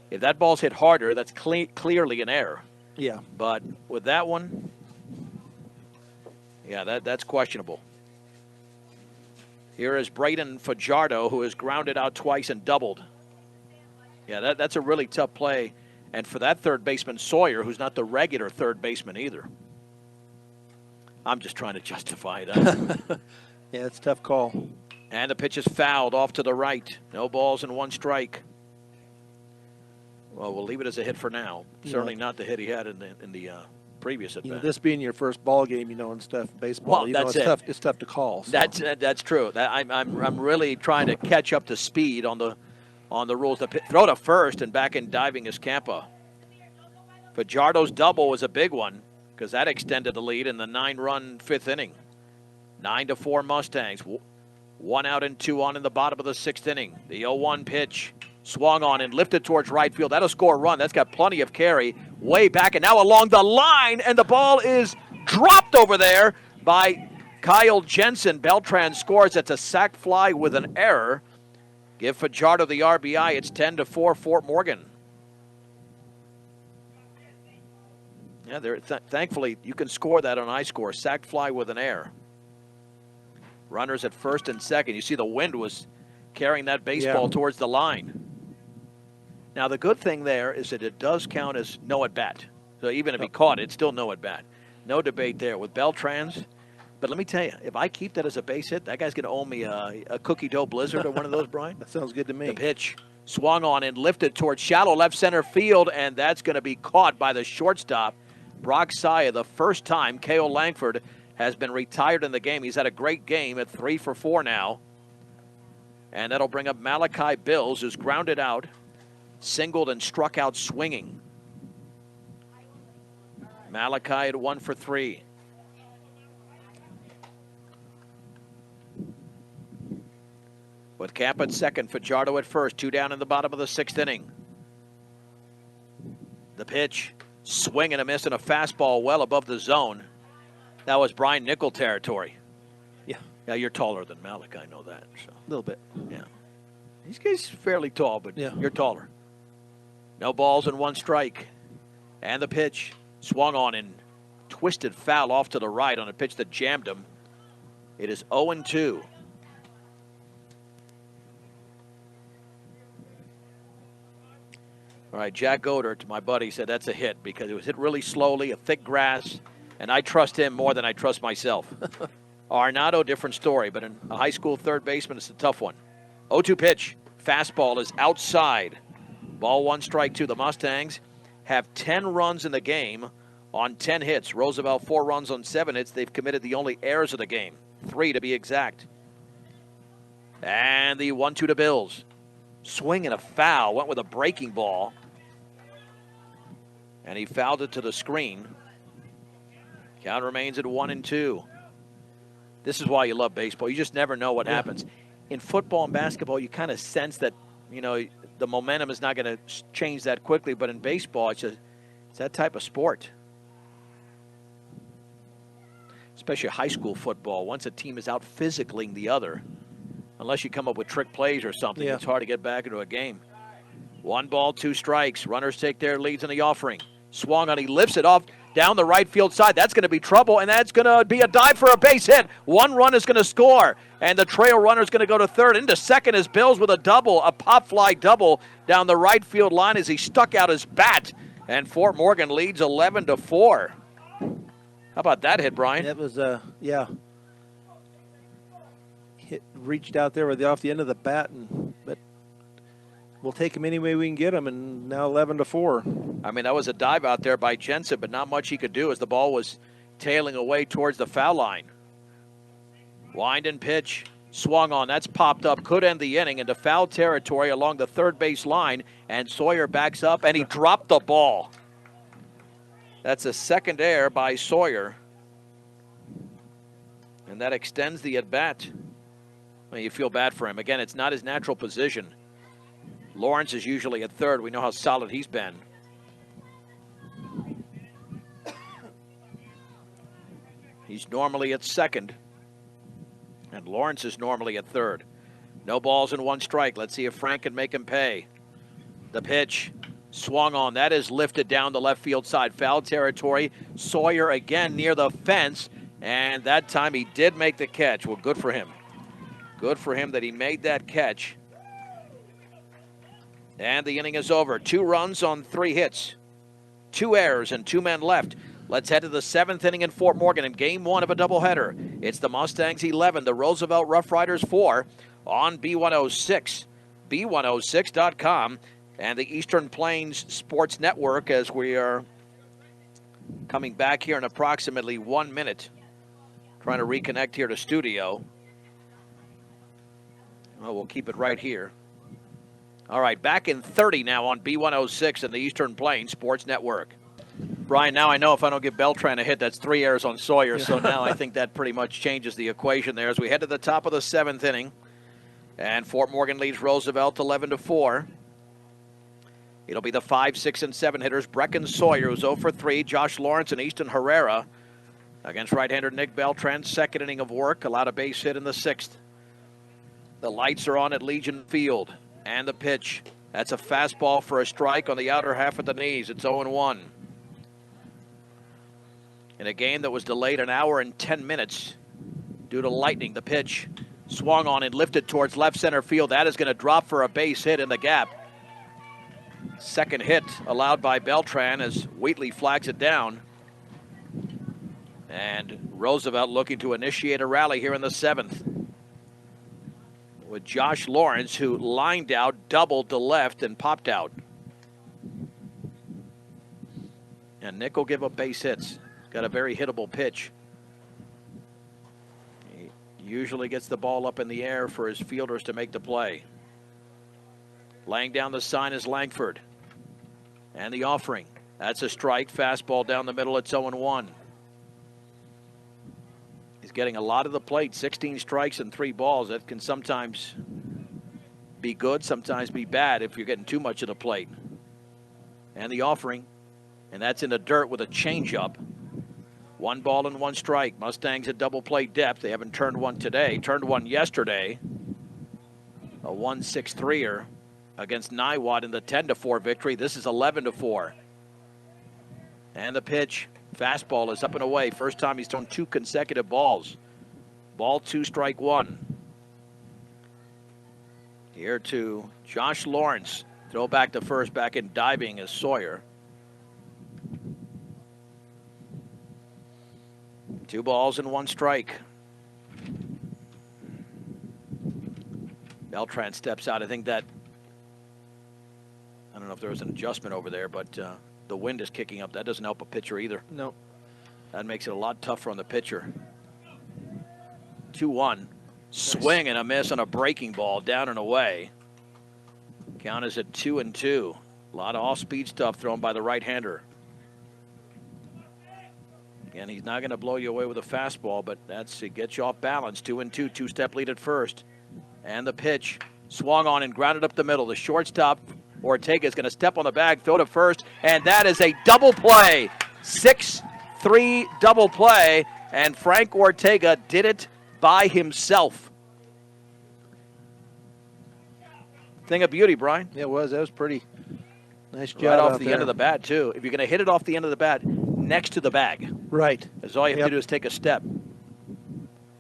If that ball's hit harder, that's clearly an error. Yeah. But with that one, yeah, that's questionable. Here is Braden Fajardo, who has grounded out twice and doubled. Yeah, that's a really tough play. And for that third baseman, Sawyer, who's not the regular third baseman either. I'm just trying to justify that. Yeah, it's a tough call. And the pitch is fouled off to the right. No balls and 1 strike. Well, we'll leave it as a hit for now. Certainly not the hit he had in the previous at bat. This being your first ball game, and stuff, baseball, Well, that's it. It's tough to call. So. That's true. I'm really trying to catch up to speed on the rules. Throw to first and back in diving is Campa. Fajardo's double was a big one because that extended the lead in the 9-run fifth inning. 9-4 Mustangs. 1 out and 2 on in the bottom of the sixth inning. The 0-1 pitch swung on and lifted towards right field. That'll score a run. That's got plenty of carry. Way back and now along the line, and the ball is dropped over there by Kyle Jensen. Beltran scores. That's a sac fly with an error. Give Fajardo the RBI. It's 10-4 Fort Morgan. Yeah, thankfully you can score that on iScore. Sac fly with an error. Runners at first and second. You see the wind was carrying that baseball towards the line. Now the good thing there is that it does count as no at bat. So even if he caught it, it's still no at bat. No debate there with Beltrans. But let me tell you, if I keep that as a base hit, that guy's going to owe me a cookie dough blizzard or one of those, Brian. That sounds good to me. The pitch swung on and lifted towards shallow left center field, and that's going to be caught by the shortstop, Brock Saya. The first time K.O. Langford has been retired in the game. He's had a great game at 3 for 4 now. And that'll bring up Malachi Bills, who's grounded out, singled and struck out swinging. Malachi at 1 for 3. With Camp at second, Fajardo at first, 2 down in the bottom of the sixth inning. The pitch, swing and a miss and a fastball well above the zone. That was Brian Nickel territory. Yeah, you're taller than Malik, I know that. So. A little bit. Yeah. He's fairly tall, but yeah. You're taller. No balls and 1 strike. And the pitch swung on and twisted foul off to the right on a pitch that jammed him. It is 0-2. All right, Jack Godert, my buddy, said that's a hit because it was hit really slowly, a thick grass, and I trust him more than I trust myself. Arnado, different story, but in a high school third baseman, it's a tough one. 0-2 pitch. Fastball is outside. Ball 1, strike 2. The Mustangs have 10 runs in the game on 10 hits. Roosevelt 4 runs on 7 hits. They've committed the only errors of the game, 3 to be exact. And the 1-2 to Bills. Swing and a foul. Went with a breaking ball. And he fouled it to the screen. Count remains at 1-2. This is why you love baseball. You just never know what happens. In football and basketball, you kind of sense that, the momentum is not going to change that quickly. But in baseball, it's that type of sport. Especially high school football. Once a team is out physicaling the other, unless you come up with trick plays or something, it's hard to get back into a game. 1 ball, 2 strikes. Runners take their leads in the offering. Swung on, he lifts it off down the right field side. That's going to be trouble, and that's going to be a dive for a base hit. 1 run is going to score, and the trail runner is going to go to third. Into second is Bills with a double, a pop fly double down the right field line as he stuck out his bat, and Fort Morgan leads 11-4. How about that hit, Brian? That was, hit, reached out there off the end of the bat, but we'll take him any way we can get him, and now 11-4. I mean, that was a dive out there by Jensen, but not much he could do as the ball was tailing away towards the foul line. Wind and pitch, swung on. That's popped up, could end the inning into foul territory along the third base line, and Sawyer backs up, and he dropped the ball. That's a second error by Sawyer, and that extends the at-bat. Well, you feel bad for him. Again, it's not his natural position. Lawrence is usually at third. We know how solid he's been. He's normally at second. And Lawrence is normally at third. No balls and 1 strike. Let's see if Frank can make him pay. The pitch swung on. That is lifted down the left field side. Foul territory. Sawyer again near the fence. And that time he did make the catch. Well, good for him. Good for him that he made that catch. And the inning is over. 2 runs on 3 hits. 2 errors and 2 men left. Let's head to the 7th inning in Fort Morgan in Game 1 of a doubleheader. It's the Mustangs 11, the Roosevelt Rough Riders 4 on B106, B106.com, and the Eastern Plains Sports Network as we are Coming back here in approximately 1 minute. Trying to reconnect here to studio. Well, we'll keep it right here. All right, back in 30 now on B106 and the Eastern Plains Sports Network. Brian, now I know if I don't give Beltran a hit, that's 3 errors on Sawyer. So now I think that pretty much changes the equation there as we head to the top of the 7th inning. And Fort Morgan leads Roosevelt 11-4. It'll be the 5, 6, and 7 hitters. Brecken Sawyer, who's 0 for 3. Josh Lawrence and Easton Herrera against right-hander Nick Beltran. Second inning of work, allowed a base hit in the 6th. The lights are on at Legion Field. And the pitch. That's a fastball for a strike on the outer half of the knees. It's 0-1. In a game that was delayed an hour and 10 minutes due to lightning, the pitch swung on and lifted towards left center field. That is going to drop for a base hit in the gap. Second hit allowed by Beltran as Wheatley flags it down. And Roosevelt looking to initiate a rally here in the 7th. With Josh Lawrence, who lined out, doubled to left, and popped out. And Nick will give up base hits. Got a very hittable pitch. He usually gets the ball up in the air for his fielders to make the play. Laying down the sign is Langford. And the offering. That's a strike. Fastball down the middle. It's 0-1. He's getting a lot of the plate. 16 strikes and 3 balls. That can sometimes be good, sometimes be bad if you're getting too much of the plate. And the offering. And that's in the dirt with a changeup. 1 ball and 1 strike. Mustangs at double play depth. They haven't turned one today. Turned one yesterday. A 1-6-3er against Niwot in the 10-4 victory. This is 11-4. And the pitch. Fastball is up and away. First time he's thrown 2 consecutive balls. Ball 2, strike 1. Here to Josh Lawrence. Throw back to first, back in diving as Sawyer. 2 balls and 1 strike. Beltran steps out. I think that, I don't know if there was an adjustment over there, but the wind is kicking up. That doesn't help a pitcher either. No. That makes it a lot tougher on the pitcher. 2-1. Swing and a miss on a breaking ball down and away. Count is at 2-2. A lot of off-speed stuff thrown by the right-hander. And he's not going to blow you away with a fastball, but it gets you off balance. 2-2, 2-step lead at first. And the pitch swung on and grounded up the middle. The shortstop, Ortega, is going to step on the bag, throw to first, and that is a double play. 6-3 double play, and Frank Ortega did it by himself. Thing of beauty, Brian. Yeah, it was. That was pretty nice job. Right off the end of the bat, too. If you're going to hit it off the end of the bat, next to the bag. Right. Because all you have to do is take a step.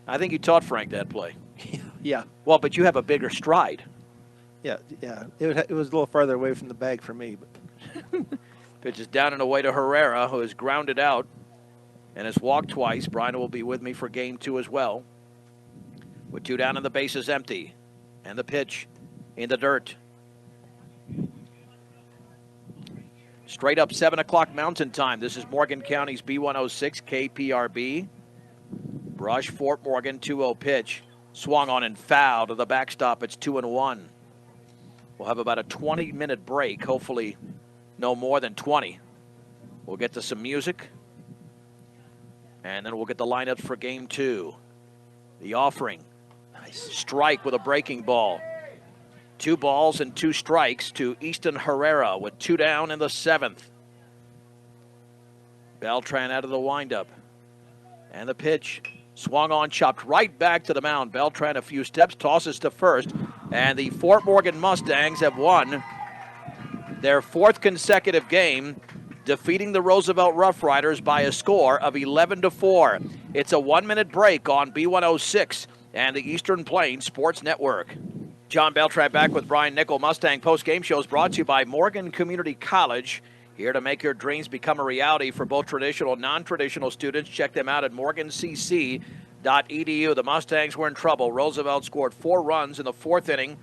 I think you taught Frank that play. Yeah. Well, but you have a bigger stride. Yeah. It was a little farther away from the bag for me. But Pitch is down and away to Herrera, who is grounded out and has walked twice. Brian will be with me for game 2 as well. With 2 down and the base is empty. And the pitch in the dirt. Straight up 7 o'clock Mountain Time. This is Morgan County's B106 KPRB. Brush, Fort Morgan, 2-0 pitch. Swung on and fouled to the backstop. It's 2-1. We'll have about a 20-minute break, hopefully no more than 20. We'll get to some music, and then we'll get the lineups for game 2. The offering. Nice. Strike with a breaking ball. 2 balls and 2 strikes to Easton Herrera with 2 down in the 7th. Beltran out of the windup. And the pitch. Swung on, chopped right back to the mound. Beltran a few steps, tosses to first. And the Fort Morgan Mustangs have won their 4th consecutive game, defeating the Roosevelt Rough Riders by a score of 11-4. It's a 1-minute break on B106 and the Eastern Plains Sports Network. John Beltran back with Brian Nickel. Mustang post-game show is brought to you by Morgan Community College. Here to make your dreams become a reality for both traditional and non-traditional students. Check them out at morgancc.edu. The Mustangs were in trouble. Roosevelt scored 4 runs in the 4th inning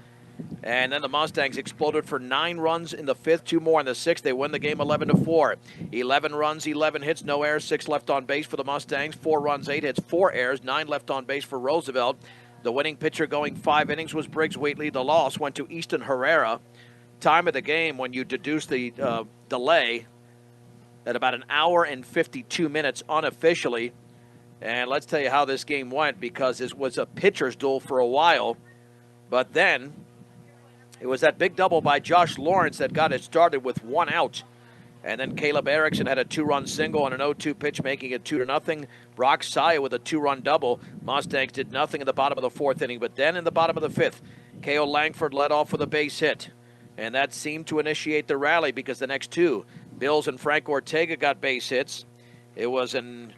And then the Mustangs exploded for 9 runs in the 5th, 2 more in the 6th. They win the game 11-4. 11 runs, 11 hits, no errors, 6 left on base for the Mustangs. 4 runs, 8 hits, 4 errors, 9 left on base for Roosevelt. The winning pitcher going 5 innings was Briggs Wheatley. The loss went to Easton Herrera. Time of the game, when you deduce the delay, at about an hour and 52 minutes unofficially. And let's tell you how this game went, because it was a pitcher's duel for a while. But then it was that big double by Josh Lawrence that got it started with 1 out. And then Caleb Erickson had a 2-run single on an 0-2 pitch, making it 2-0. Brock Saya with a 2-run double. Mustangs did nothing in the bottom of the 4th inning. But then in the bottom of the 5th, K.O. Langford led off with a base hit. And that seemed to initiate the rally, because the next 2, Bills and Frank Ortega, got base hits. It was a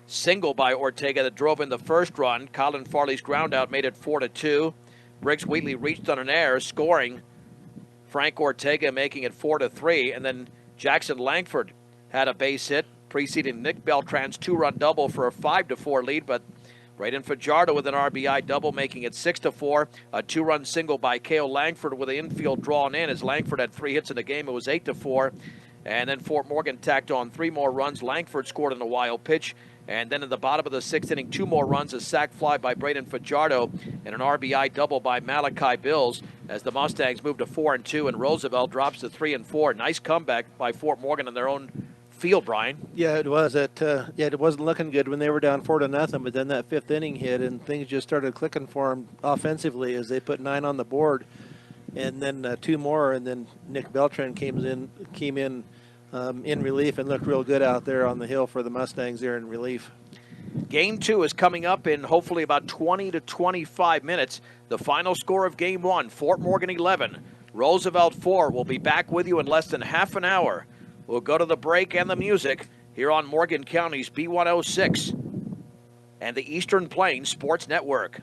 single by Ortega that drove in the first run. Colin Farley's groundout made it 4-2. Briggs Wheatley reached on an error, scoring Frank Ortega, making it 4-3. And then Jackson Langford had a base hit, preceding Nick Beltran's 2-run double for a 5-4 lead. But Braden Fajardo with an RBI double, making it 6-4. A 2-run single by K.O. Langford with the infield drawn in. As Langford had 3 hits in the game, it was 8-4. And then Fort Morgan tacked on 3 more runs. Langford scored on a wild pitch. And then in the bottom of the 6th inning, 2 more runs, a sac fly by Braden Fajardo and an RBI double by Malachi Bills, as the Mustangs move to 4-2 and Roosevelt drops to 3-4. Nice comeback by Fort Morgan on their own field, Brian. Yeah, it was. It wasn't looking good when they were down 4-0, but then that 5th inning hit and things just started clicking for them offensively as they put 9 on the board, and then 2 more, and then Nick Beltran came in relief and looked real good out there on the hill for the Mustangs there in relief. Game 2 is coming up in hopefully about 20 to 25 minutes. The final score of Game 1, Fort Morgan 11, Roosevelt 4. We'll be back with you in less than half an hour. We'll go to the break and the music here on Morgan County's B106 and the Eastern Plains Sports Network.